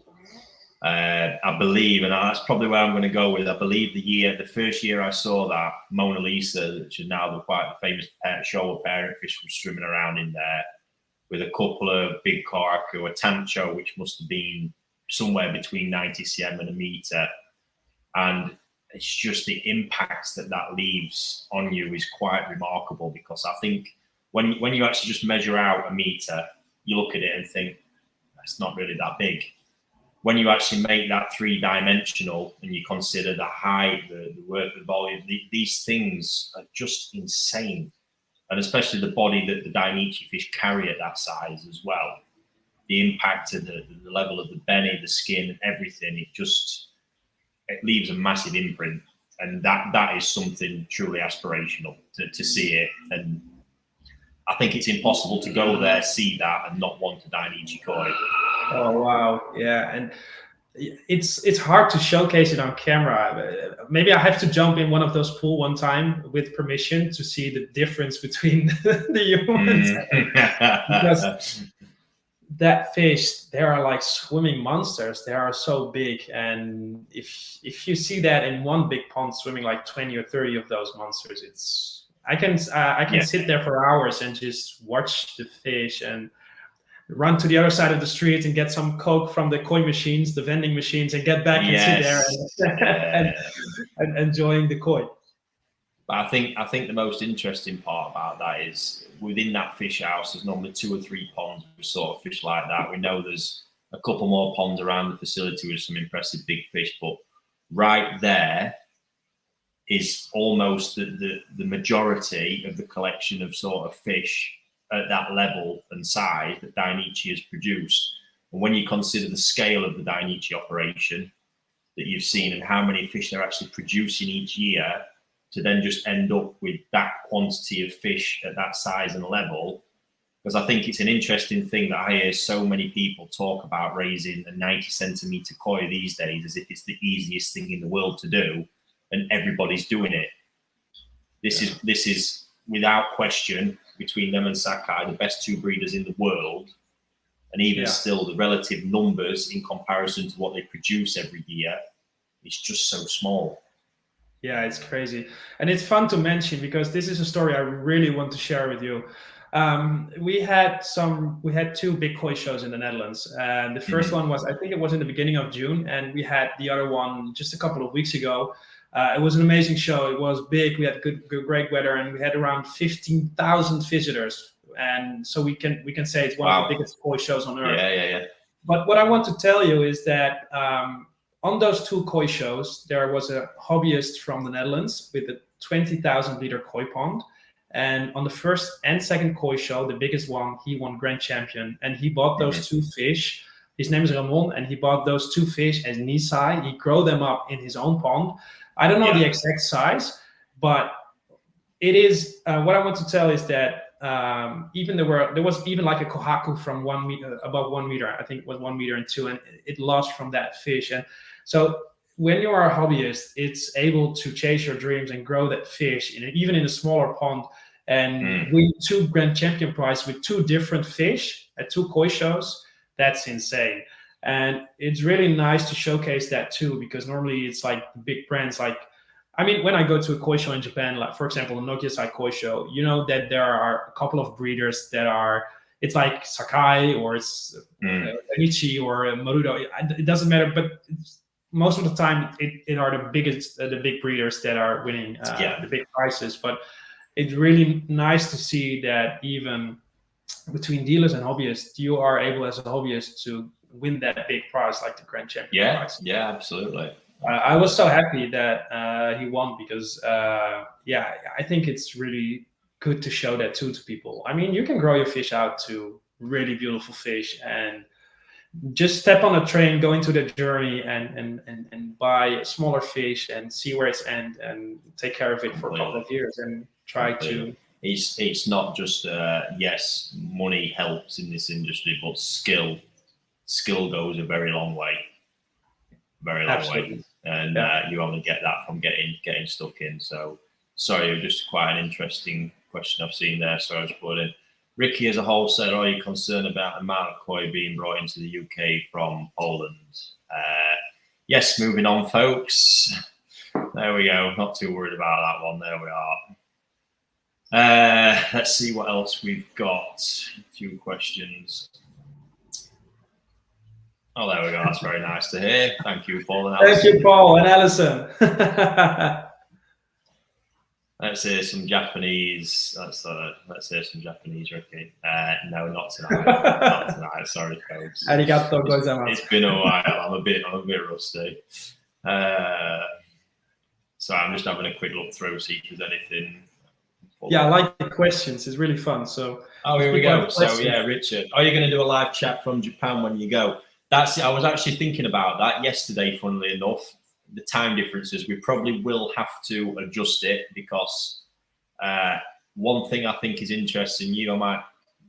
I believe, and that's probably where I'm going to go with. I believe the first year I saw that Mona Lisa, which is now quite the famous show of parent fish, was swimming around in there, with a couple of big carp, or a Tansho, which must have been somewhere between 90 cm and a meter. And it's just the impact that leaves on you is quite remarkable, because I think when you actually just measure out a meter, you look at it and think, it's not really that big. When you actually make that three-dimensional and you consider the height, the width, the volume, these things are just insane. And especially the body that the Dainichi fish carry at that size as well. The impact of the level of the belly, the skin, everything, it leaves a massive imprint. And that is something truly aspirational to see it. And I think it's impossible to go there, see that, and not want a Dainichi koi. Oh, wow. Yeah. And it's hard to showcase it on camera. Maybe I have to jump in one of those pools one time with permission to see the difference between the humans. Because that fish, they are like swimming monsters. They are so big, and if you see that in one big pond swimming like 20 or 30 of those monsters, I can sit there for hours and just watch the fish and run to the other side of the street and get some Coke from the koi machines, the vending machines, and get back and sit there and enjoying the koi. But I think the most interesting part about that is within that fish house, there's normally 2 or 3 ponds with sort of fish like that. We know there's a couple more ponds around the facility with some impressive big fish, but right there is almost the majority of the collection of sort of fish at that level and size that Dainichi has produced. And when you consider the scale of the Dainichi operation that you've seen and how many fish they're actually producing each year, to then just end up with that quantity of fish at that size and level, because I think it's an interesting thing that I hear so many people talk about raising a 90 centimeter koi these days as if it's the easiest thing in the world to do, and everybody's doing it. This is without question, between them and Sakai, the best 2 breeders in the world. And even still, the relative numbers in comparison to what they produce every year is just so small. Yeah, it's crazy. And it's fun to mention because this is a story I really want to share with you. We had two big koi shows in the Netherlands. And the first one was, I think it was in the beginning of June, and we had the other one just a couple of weeks ago. It was an amazing show. It was big. We had great weather, and we had around 15,000 visitors. And so we can say it's one of the biggest koi shows on earth. Yeah. But what I want to tell you is that on those two koi shows, there was a hobbyist from the Netherlands with a 20,000 liter koi pond. And on the first and second koi show, the biggest one, he won grand champion. And he bought those two fish. His name is Ramon, and he bought those two fish as Nisai. He grew them up in his own pond. I don't know the exact size, but it is what I want to tell is that even there was even like a kohaku from 1 meter above 1 meter. I think it was 1 meter and 2, and it lost from that fish. And so when you are a hobbyist, it's able to chase your dreams and grow that fish even in a smaller pond, and win 2 grand champion prize with 2 different fish at 2 koi shows. That's insane. And it's really nice to showcase that too, because normally it's like big brands. Like, I mean, when I go to a koi show in Japan, like for example, the Nokia Koi show, you know that there are a couple of breeders that are, it's like Sakai or it's Dainichi or Marudo. It doesn't matter, but most of the time it are the big breeders that are winning the big prizes. But it's really nice to see that even between dealers and hobbyists, you are able as a hobbyist to win that big prize like the grand champion prize. Yeah, absolutely. I was so happy that he won because I think it's really good to show that too to people. I mean, you can grow your fish out to really beautiful fish and just step on a train, go into the journey and buy a smaller fish and see where it's and take care of it for a couple of years and try to. It's not just yes, money helps in this industry, but skill goes a very long way. Very long way, and you only get that from getting stuck in. So, sorry, just quite an interesting question I've seen there. So I was put in. Ricky, as a wholesaler, are you concerned about the amount of koi being brought into the UK from Poland? Yes, moving on, folks. There we go. Not too worried about that one. There we are. Let's see what else we've got. A few questions. Oh, there we go. That's very nice to hear. Thank you, Paul and Alison. Thank you, Paul and Alison. Let's hear some Japanese. Let's hear some Japanese, Ricky. No, not tonight. Not tonight. Sorry, folks. Arigato gozaimasu. It's been a while. I'm a bit rusty. So I'm just having a quick look through, see if there's anything. Yeah, I like the questions. It's really fun. So. Oh, here we go. So yeah, Richard, are you going to do a live chat from Japan when you go? I was actually thinking about that yesterday, funnily enough. The time differences, we probably will have to adjust it because one thing I think is interesting, I might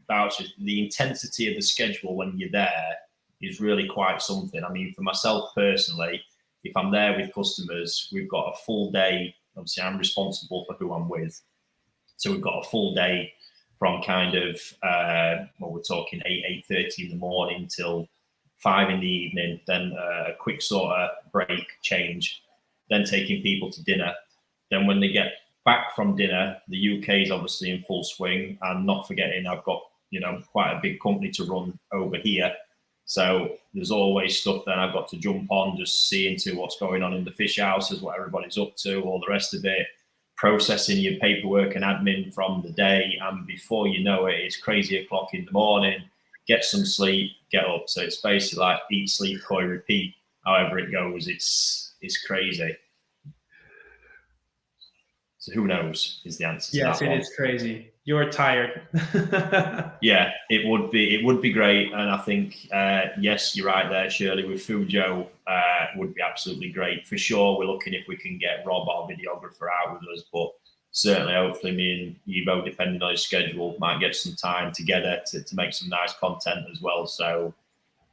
vouch, is the intensity of the schedule when you're there is really quite something. I mean, for myself personally, if I'm there with customers, we've got a full day. Obviously, I'm responsible for who I'm with. So we've got a full day from kind of, we're talking 8:30 in the morning till 5 in the evening, then a quick sort of break, change, then taking people to dinner. Then when they get back from dinner, the UK is obviously in full swing, and not forgetting I've got, quite a big company to run over here. So there's always stuff that I've got to jump on, just see into what's going on in the fish houses, what everybody's up to, all the rest of it, processing your paperwork and admin from the day. And before you know it, it's crazy o'clock in the morning. Get some sleep, get up. So it's basically like eat, sleep, koi, repeat. However it goes, it's crazy. So who knows is the answer to yes, that one. Yes, it is crazy. You're tired. Yeah, it would be great. And I think, yes, you're right there, Shirley, with Fujo, would be absolutely great. For sure, we're looking if we can get Rob, our videographer, out with us, but certainly, hopefully, me and Evo, depending on his schedule, might get some time together to make some nice content as well. So,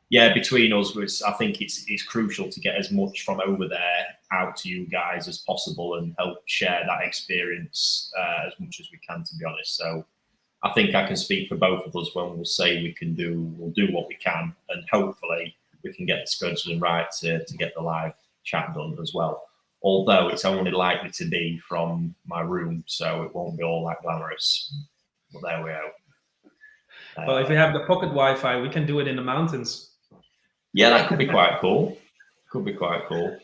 yeah, between us, I think it's crucial to get as much from over there out to you guys as possible and help share that experience as much as we can, to be honest. So, I think I can speak for both of us when we'll say we'll do what we can, and hopefully we can get the scheduling right to get the live chat done as well. Although it's only likely to be from my room, so it won't be all that glamorous. But there we go. Well, if we have the pocket Wi-Fi, we can do it in the mountains. Yeah, that could be quite cool. Could be quite cool.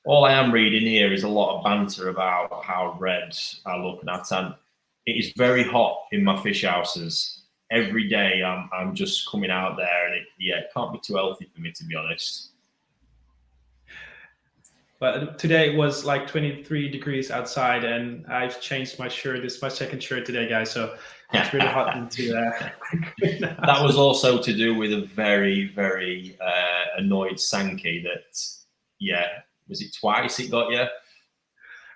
All I am reading here is a lot of banter about how red I look at, and it is very hot in my fish houses. Every day I'm just coming out there, and it can't be too healthy for me, to be honest. But today it was like 23 degrees outside, and I've changed my shirt. It's my second shirt today, guys. So it's really hot into that was also to do with a very, very annoyed Sankey that, was it twice it got you?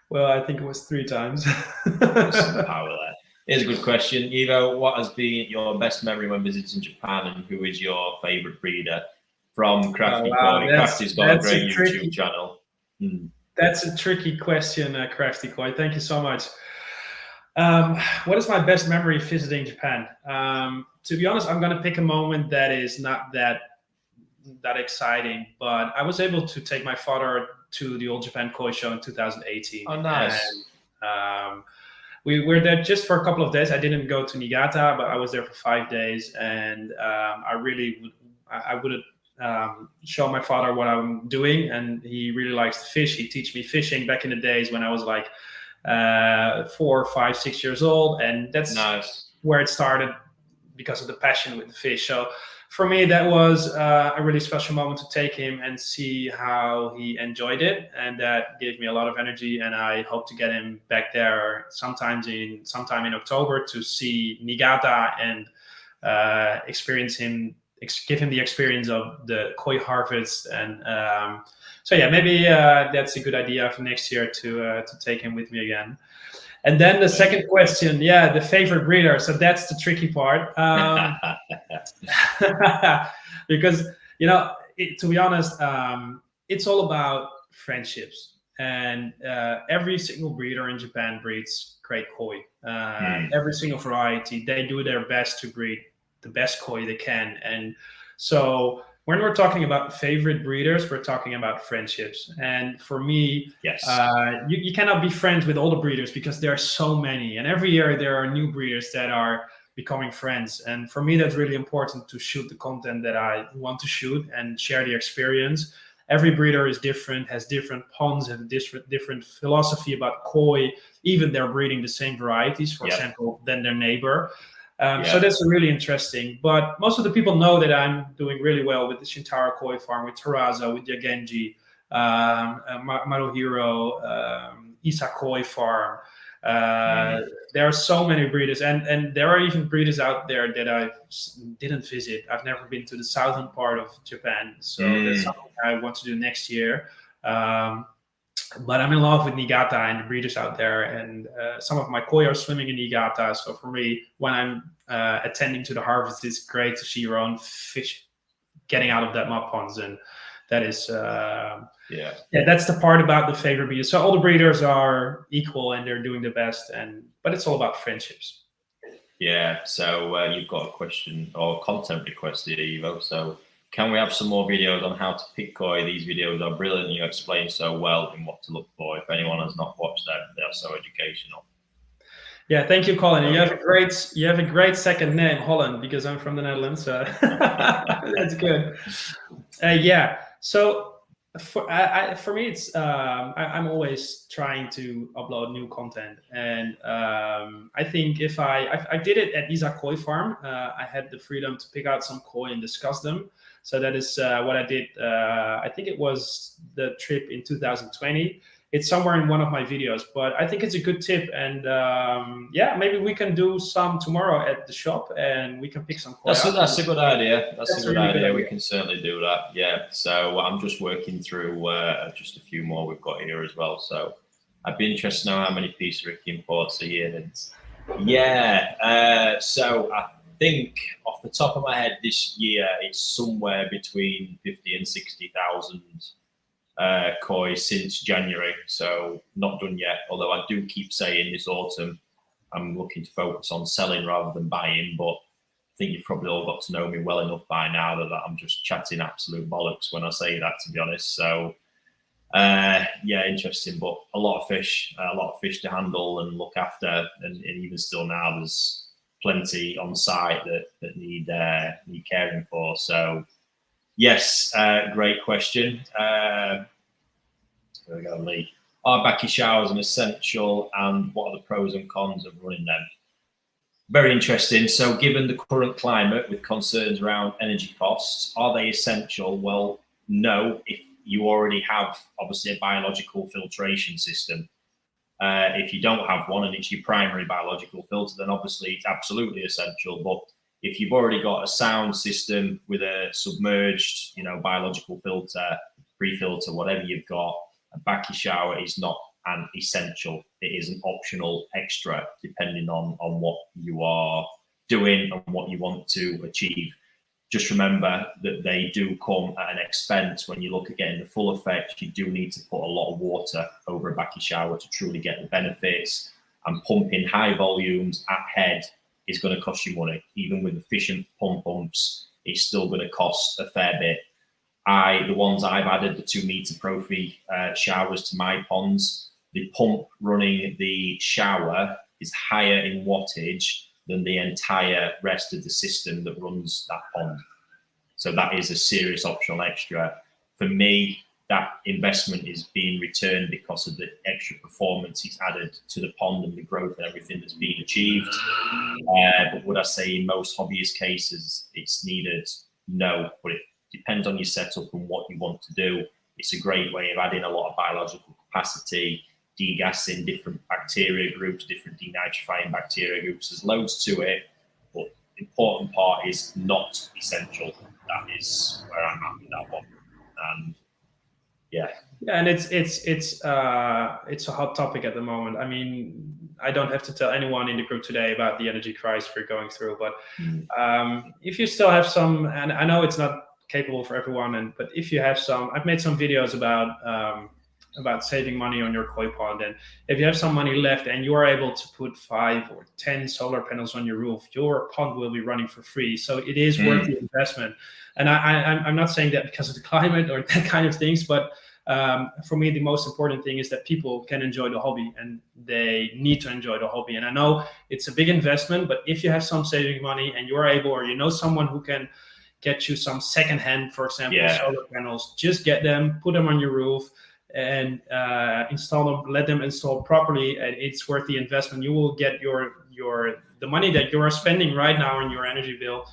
Well, I think it was 3 times. Some power there. Here's a good question. Ivo, what has been your best memory when visiting Japan, and who is your favourite breeder? From Crafty Koi. Crafty's got a great YouTube channel. That's a tricky question, Crafty Koi. Thank you so much. What is my best memory visiting Japan? To be honest, I'm going to pick a moment that is not that exciting, but I was able to take my father to the Old Japan Koi show in 2018. Oh, nice. And, we were there just for a couple of days. I didn't go to Niigata, but I was there for 5 days, and I would show my father what I'm doing, and he really likes to fish. He teach me fishing back in the days when I was like 4, 5, 6 years old, and that's nice. Where it started because of the passion with the fish. So for me, that was a really special moment to take him and see how he enjoyed it, and that gave me a lot of energy. And I hope to get him back there sometime in October to see Niigata and give him the experience of the koi harvest. And so yeah, maybe that's a good idea for next year to take him with me again. And then the second question, the favorite breeder. So that's the tricky part. Because, to be honest, it's all about friendships. And every single breeder in Japan breeds great koi. Every single variety, they do their best to breed the best koi they can. And so when we're talking about favorite breeders, we're talking about friendships. And for me, yes, you cannot be friends with all the breeders because there are so many. And every year there are new breeders that are becoming friends. And for me, that's really important to shoot the content that I want to shoot and share the experience. Every breeder is different, has different ponds, have different philosophy about koi. Even they're breeding the same varieties, for example, than their neighbor. So that's really interesting. But most of the people know that I'm doing really well with the Shintaro Koi Farm, with Terrazzo, with Yagenji, Maruhiro, Isa Koi Farm. There are so many breeders, and there are even breeders out there that I didn't visit. I've never been to the southern part of Japan, so that's something I want to do next year. But I'm in love with Niigata and the breeders out there, and some of my koi are swimming in Niigata. So for me, when I'm attending to the harvest, it's great to see your own fish getting out of that mud ponds, and that is that's the part about the favorite breeders. So all the breeders are equal and they're doing the best, but it's all about friendships. Yeah. So you've got a question or content request here, Ivo. So can we have some more videos on how to pick koi? These videos are brilliant. You explain so well in what to look for. If anyone has not watched them, they are so educational. Yeah, thank you, Colin. You have a great second name, Holland, because I'm from the Netherlands. So that's good. So for me, it's I'm always trying to upload new content, and I think if I did it at Isa Koi Farm, I had the freedom to pick out some koi and discuss them. So that is what I did. I think it was the trip in 2020. It's somewhere in one of my videos, but I think it's a good tip. And maybe we can do some tomorrow at the shop, and we can pick some koi. That's a good idea. That's a good idea. We can certainly do that. Yeah. So I'm just working through just a few more we've got here as well. So I'd be interested to know how many pieces Ricky imports a year. So I think off the top of my head this year, it's somewhere between 50 and 60,000 koi since January. So not done yet, although I do keep saying this autumn I'm looking to focus on selling rather than buying. But I think you've probably all got to know me well enough by now that I'm just chatting absolute bollocks when I say that, to be honest. So interesting, but a lot of fish to handle and look after, and even still now there's plenty on site that need caring for. So yes, great question. Here we go, Lee. Are Baky showers an essential, and what are the pros and cons of running them? Very interesting. So given the current climate with concerns around energy costs, are they essential? Well, no, if you already have obviously a biological filtration system. If you don't have one and it's your primary biological filter, then obviously it's absolutely essential. But if you've already got a sound system with a submerged, biological filter, pre-filter, whatever you've got, a Baky shower is not an essential. It is an optional extra, depending on what you are doing and what you want to achieve. Just remember that they do come at an expense. When you look at getting the full effect, you do need to put a lot of water over a Baky shower to truly get the benefits. And pumping high volumes at head is going to cost you money. Even with efficient pumps, it's still going to cost a fair bit. The ones I've added, the 2 meter Profi showers to my ponds, the pump running the shower is higher in wattage than the entire rest of the system that runs that pond. So that is a serious optional extra. For me, that investment is being returned because of the extra performance it's added to the pond and the growth and everything that's been achieved. But would I say in most hobbyist cases it's needed? No, but it depends on your setup and what you want to do. It's a great way of adding a lot of biological capacity, degassing different bacteria groups, different denitrifying bacteria groups. There's loads to it, but the important part is not essential. That is where I'm at with that one. Yeah, and it's a hot topic at the moment. I mean, I don't have to tell anyone in the group today about the energy crisis we're going through, but if you still have some, and I know it's not capable for everyone, but if you have some, I've made some videos about saving money on your koi pond, and if you have some money left and you are able to put 5 or 10 solar panels on your roof, your pond will be running for free. So it is worth the investment. And I'm not saying that because of the climate or that kind of things, but for me, the most important thing is that people can enjoy the hobby, and they need to enjoy the hobby. And I know it's a big investment, but if you have some saving money and you're able, or you know someone who can get you some secondhand, for example, solar panels, just get them, put them on your roof, and install them. Let them install properly, and it's worth the investment. You will get the money that you are spending right now on your energy bill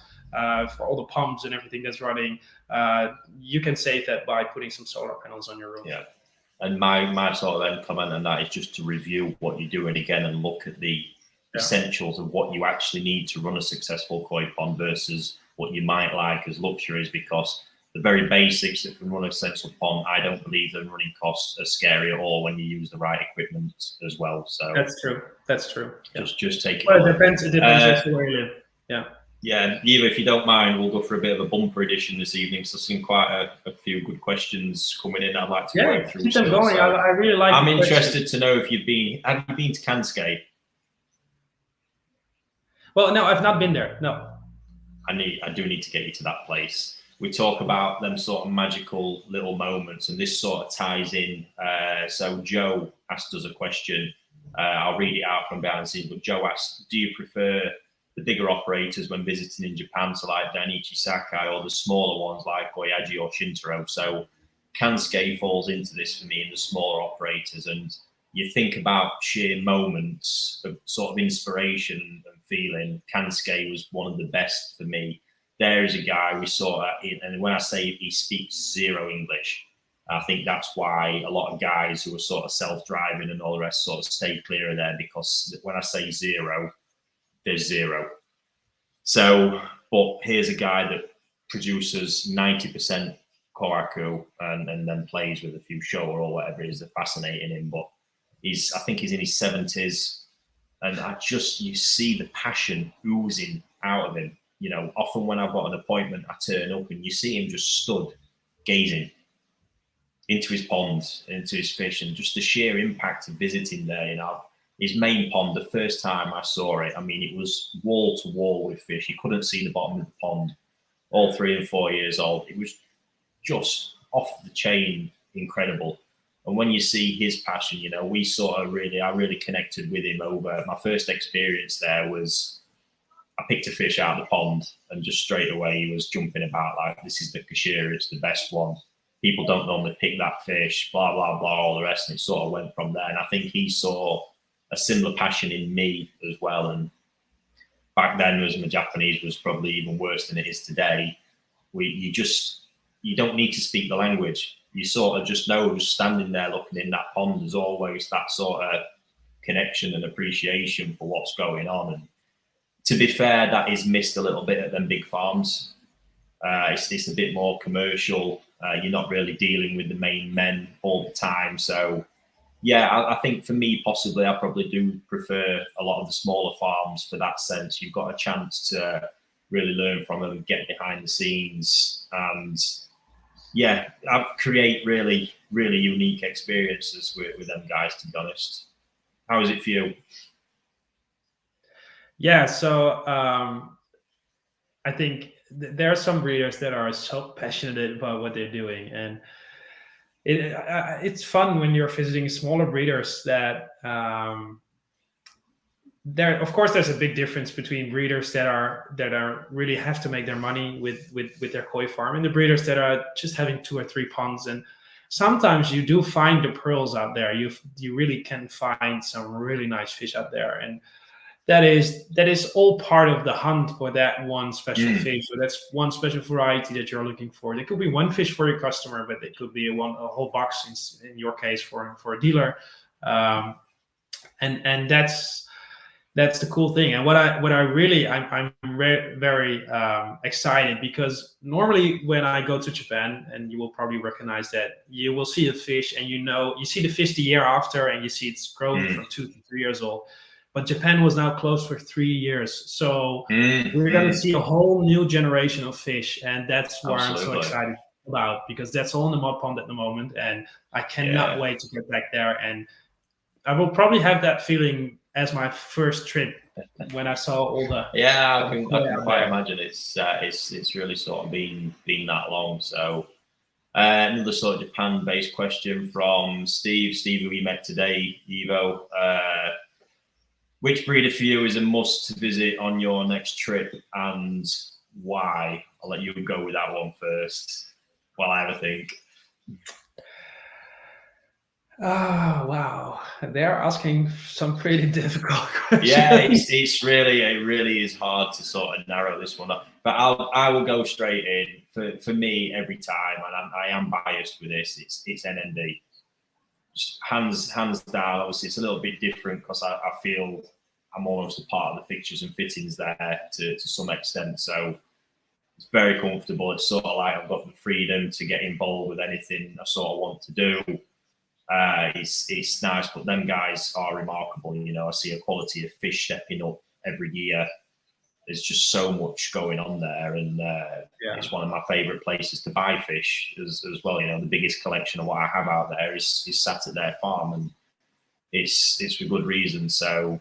for all the pumps and everything that's running. You can save that by putting some solar panels on your roof. Yeah, and my sort of then comment on that is just to review what you're doing again and look at the essentials of what you actually need to run a successful koi pond versus what you might like as luxuries, because the very basics that can run a successful pond, I don't believe the running costs are scary at all when you use the right equipment as well. So that's true. Just take it. Well, it depends where you live. Yeah, Eva, if you don't mind, we'll go for a bit of a bumper edition this evening. So I've seen quite a few good questions coming in. I'd like to go through. Keep them going. So I really like. I'm interested to know if have you been to Kanscape? Well, no, I've not been there. No. I do need to get you to that place. We talk about them sort of magical little moments, and this sort of ties in. So Joe asked us a question. I'll read it out from behind the scenes, but Joe asked, do you prefer the bigger operators when visiting in Japan, so like Dainichi, Sakai, or the smaller ones like Oyaji or Shintaro? So Kanscape falls into this for me in the smaller operators, and you think about sheer moments of sort of inspiration and feeling. Kanscape was one of the best for me. There is a guy we saw, and when I say he speaks zero English, I think that's why a lot of guys who are sort of self-driving and all the rest sort of stay clear of there, because when I say zero, there's zero. So, but here's a guy that produces 90% koraku and then plays with a few show or whatever it is that fascinating him. But I think he's in his 70s, and you see the passion oozing out of him. You know, often when I've got an appointment, I turn up and you see him just stood, gazing into his ponds, into his fish, and just the sheer impact of visiting there. You know, his main pond, the first time I saw it, I mean, it was wall to wall with fish. You couldn't see the bottom of the pond. All 3 and 4 years old. It was just off the chain, incredible. And when you see his passion, you know, I really connected with him over. My first experience there was I picked a fish out of the pond, and just straight away he was jumping about like, this is the cashier, it's the best one. People don't normally pick that fish, blah, blah, blah, all the rest. And it sort of went from there. And I think he saw a similar passion in me as well. And back then, as my Japanese was probably even worse than it is today, you don't need to speak the language. You sort of just know, just standing there looking in that pond, there's always that sort of connection and appreciation for what's going on. And to be fair, that is missed a little bit at them big farms. It's a bit more commercial. You're not really dealing with the main men all the time. So, yeah, I think for me, possibly, I probably do prefer a lot of the smaller farms for that sense. You've got a chance to really learn from them, get behind the scenes, and yeah, create really, really unique experiences with them guys, to be honest. How is it for you? Yeah, so I think there are some breeders that are so passionate about what they're doing, and it's fun when you're visiting smaller breeders that there, of course, there's a big difference between breeders that are really have to make their money with their koi farm, and the breeders that are just having 2 or 3 ponds. And sometimes you do find the pearls out there. You really can find some really nice fish out there, and that is all part of the hunt for that one special fish. So that's one special variety that you're looking for. There could be one fish for your customer, but it could be a whole box in your case for a dealer. And that's the cool thing. And I'm very excited, because normally when I go to Japan, and you will probably recognize that, you will see a fish and you see the fish the year after, and you see it's grown from 2 to 3 years old. But Japan was now closed for 3 years. So we're going to see a whole new generation of fish. And that's what I'm so excited about, because that's all in the mud pond at the moment. And I cannot wait to get back there. And I will probably have that feeling as my first trip when I saw all the... Yeah, I can quite imagine it's really sort of been that long. So another sort of Japan-based question from Steve. Steve, who we met today, Evo. Which breeder for you is a must to visit on your next trip, and why? I'll let you go with that one first while I have a think. Oh, wow. They're asking some pretty difficult questions. Yeah, it really is hard to sort of narrow this one up. But I will go straight in. For me, every time, and I am biased with this, it's NND. Just hands down. Obviously, it's a little bit different because I feel I'm almost a part of the fixtures and fittings there to some extent. So it's very comfortable. It's sort of like I've got the freedom to get involved with anything I sort of want to do. It's nice, but them guys are remarkable. You know, I see a quality of fish stepping up every year. There's just so much going on there, and it's one of my favourite places to buy fish as well. You know, the biggest collection of what I have out there is sat at their farm, and it's for good reason. So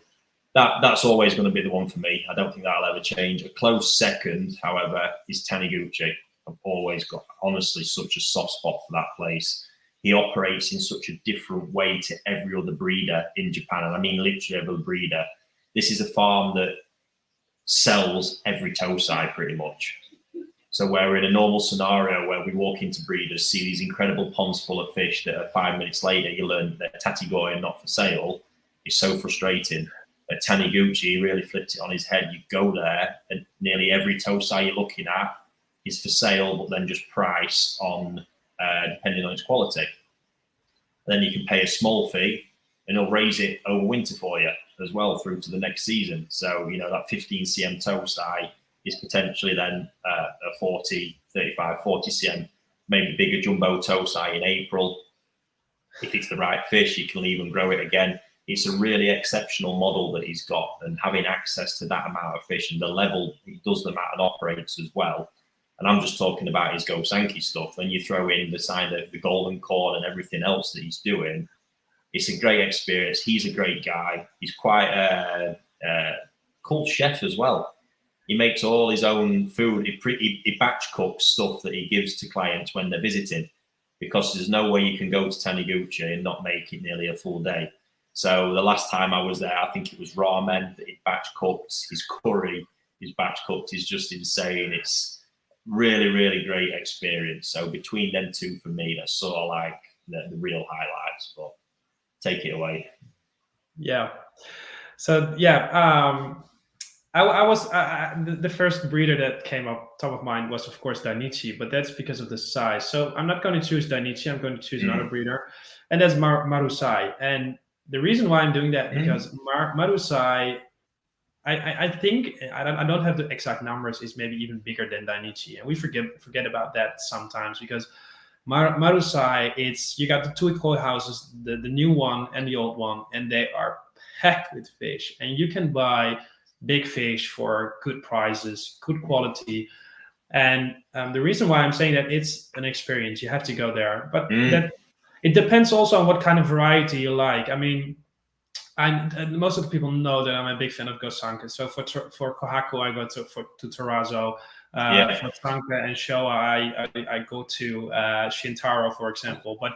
that's always going to be the one for me. I don't think that'll ever change. A close second, however, is Taniguchi. I've always got, honestly, such a soft spot for that place. He operates in such a different way to every other breeder in Japan, and I mean literally every breeder. This is a farm that sells every tosai pretty much. So we're in a normal scenario where we walk into breeders, see these incredible ponds full of fish that are 5 minutes later, you learn that Tatigoi are not for sale. It's so frustrating. At Taniguchi, really flipped it on his head. You go there and nearly every tosai you're looking at is for sale, but then just priced on depending on its quality. And then you can pay a small fee and he'll raise it over winter for you as well through to the next season. So, you know, that 15 cm tosai is potentially then a 40, 35, 40 cm, maybe bigger jumbo tosai in April. If it's the right fish, you can even grow it again. It's a really exceptional model that he's got, and having access to that amount of fish and the level he does them at and operates as well. And I'm just talking about his Gosanki stuff. When you throw in the golden corn and everything else that he's doing, it's a great experience. He's a great guy. He's quite a cool chef as well. He makes all his own food. He batch cooks stuff that he gives to clients when they're visiting, because there's no way you can go to Taniguchi and not make it nearly a full day. So the last time I was there, I think it was ramen that he batch cooked, his curry, his batch cooked is just insane. It's really, really great experience. So between them two, for me, that's sort of like the real highlights. But take it away. Yeah. So yeah, I was the first breeder that came up top of mind was of course Dainichi, but that's because of the size. So I'm not going to choose Dainichi. I'm going to choose another breeder, and that's Marusai. And the reason why I'm doing that because Marusai, I think I don't have the exact numbers. Is maybe even bigger than Dainichi, and we forget about that sometimes because Marusai, it's you got the two koi houses, the new one and the old one, and they are packed with fish, and you can buy big fish for good prices, good quality. And the reason why I'm saying that it's an experience, you have to go there. But that it depends also on what kind of variety you like. I mean, and most of the people know that I'm a big fan of Gosanka. So for Kohaku, I go to Terrazzo. For Sanka and Showa, I go to Shintaro, for example. But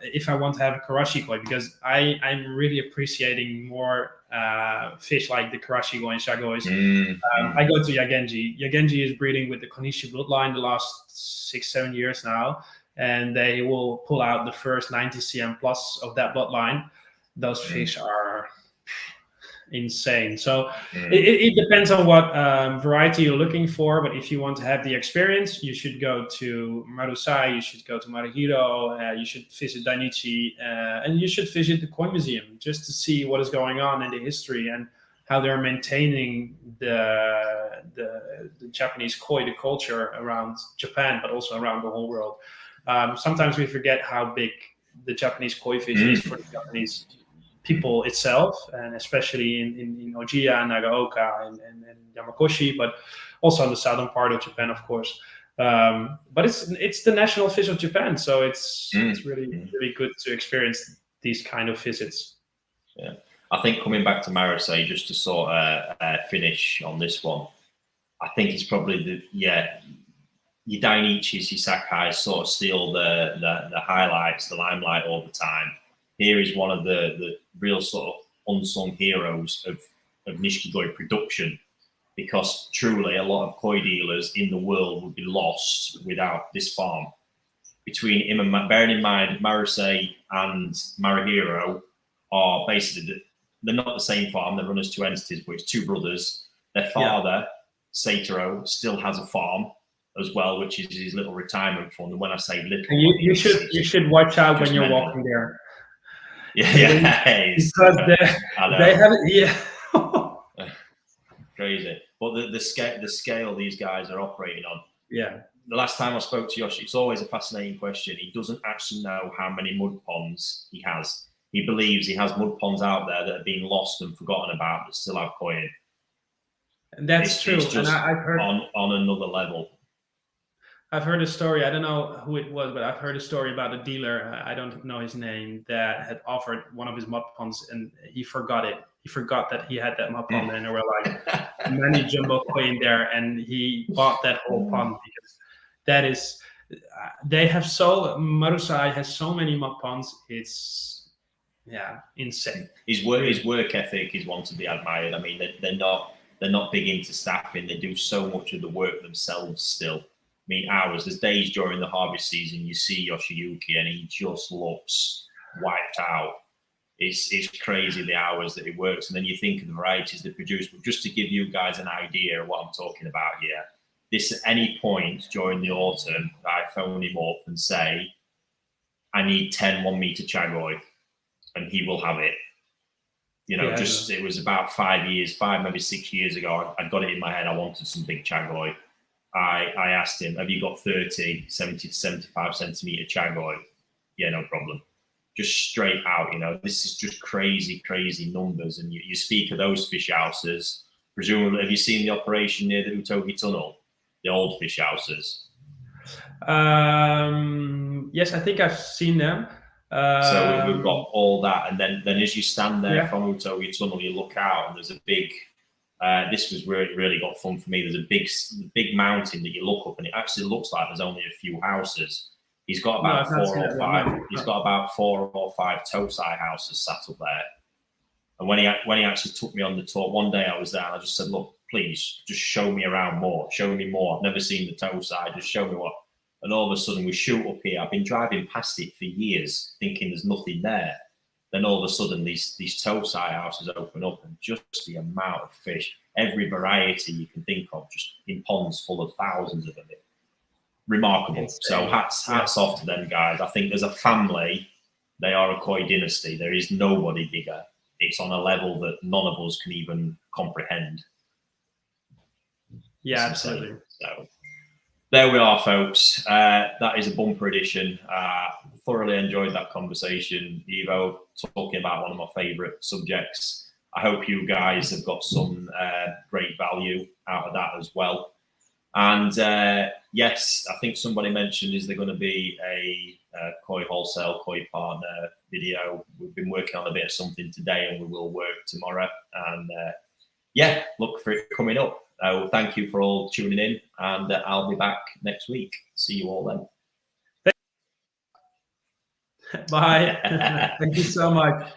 if I want to have a Karashi koi, because I'm really appreciating more fish like the Karashi koi and Shagois, I go to Yagenji. Yagenji is breeding with the Konishi bloodline the last 6-7 years now, and they will pull out the first 90 cm plus of that bloodline. Those fish are insane. So it depends on what variety you're looking for. But if you want to have the experience, you should go to Marusai, you should go to Maruhiro, you should visit Dainichi, and you should visit the Koi Museum just to see what is going on in the history and how they're maintaining the Japanese koi, the culture around Japan, but also around the whole world. Sometimes we forget how big the Japanese koi fish is for the Japanese people itself, and especially in Ojiya, Nagaoka, and Yamakoshi, but also in the southern part of Japan, of course. But it's the national fish of Japan, so it's really good to experience these kind of visits. Yeah, I think coming back to Marusei, just to sort of finish on this one, I think it's probably your Dainichis, your Sakai sort of steal the highlights, the limelight all the time. Here is one of the real sort of unsung heroes of Nishikoi production, because truly a lot of koi dealers in the world would be lost without this farm. Between him and, bearing in mind, Marusei and Maruhiro are basically, they're not the same farm, they run as two entities, but it's two brothers. Their father, Seitaro, still has a farm as well, which is his little retirement fund. And when I say little, you should watch out when you're walking there. Yeah, because they have crazy. But the scale these guys are operating on. Yeah. The last time I spoke to Yoshi, it's always a fascinating question. He doesn't actually know how many mud ponds he has. He believes he has mud ponds out there that have been lost and forgotten about that still have koi in. And that's true. It's just and I've heard on another level. I've heard a story. I don't know who it was, but I've heard a story about a dealer. I don't know his name, that had offered one of his mud ponds, and he forgot it. He forgot that he had that mud pond, and there were like many jumbo koi in there, and he bought that whole pond because that is. They have Marusai has so many mud ponds. It's insane. His work ethic is one to be admired. I mean, they're not big into staffing. They do so much of the work themselves still. I mean, there's days during the harvest season you see Yoshiyuki and he just looks wiped out. It's crazy the hours that he works, and then you think of the varieties they produce. But just to give you guys an idea of what I'm talking about here, this at any point during the autumn, I phone him up and say, I need 10 1 meter Chagoi, and he will have it. You know, it was about 5 maybe 6 years ago. I got it in my head. I wanted some big Chagoi. I asked him, have you got 70 to 75 centimeter Chagoi? Yeah, no problem. Just straight out, you know, this is just crazy numbers. And you speak of those fish houses. Presumably, have you seen the operation near the Utogi Tunnel? The old fish houses? Yes, I think I've seen them. So we've got all that. And then as you stand there from Utogi Tunnel, you look out and there's a big... this was where it really got fun for me. There's a big mountain that you look up, and it actually looks like there's only a few houses. He's got about 4 or 5. He's got about 4 or 5 Tosai houses sat up there. And when he actually took me on the tour, one day I was there, and I just said, "Look, please just show me around more, show me more. I've never seen the toe side, just show me what. And all of a sudden we shoot up here. I've been driving past it for years thinking there's nothing there. Then all of a sudden these toe side houses open up, and just the amount of fish, every variety you can think of, just in ponds full of thousands of them. Remarkable. So hats off to them guys. I think as a family, they are a koi dynasty. There is nobody bigger. It's on a level that none of us can even comprehend. Yeah, absolutely. So there we are, folks. That is a bumper edition. Thoroughly enjoyed that conversation, Evo, talking about one of my favourite subjects. I hope you guys have got some great value out of that as well. And yes, I think somebody mentioned, is there going to be a Koi Wholesale, Koi Partner video? We've been working on a bit of something today, and we will work tomorrow. And yeah, look for it coming up. Thank you for all tuning in, and I'll be back next week. See you all then. Bye. Thank you so much.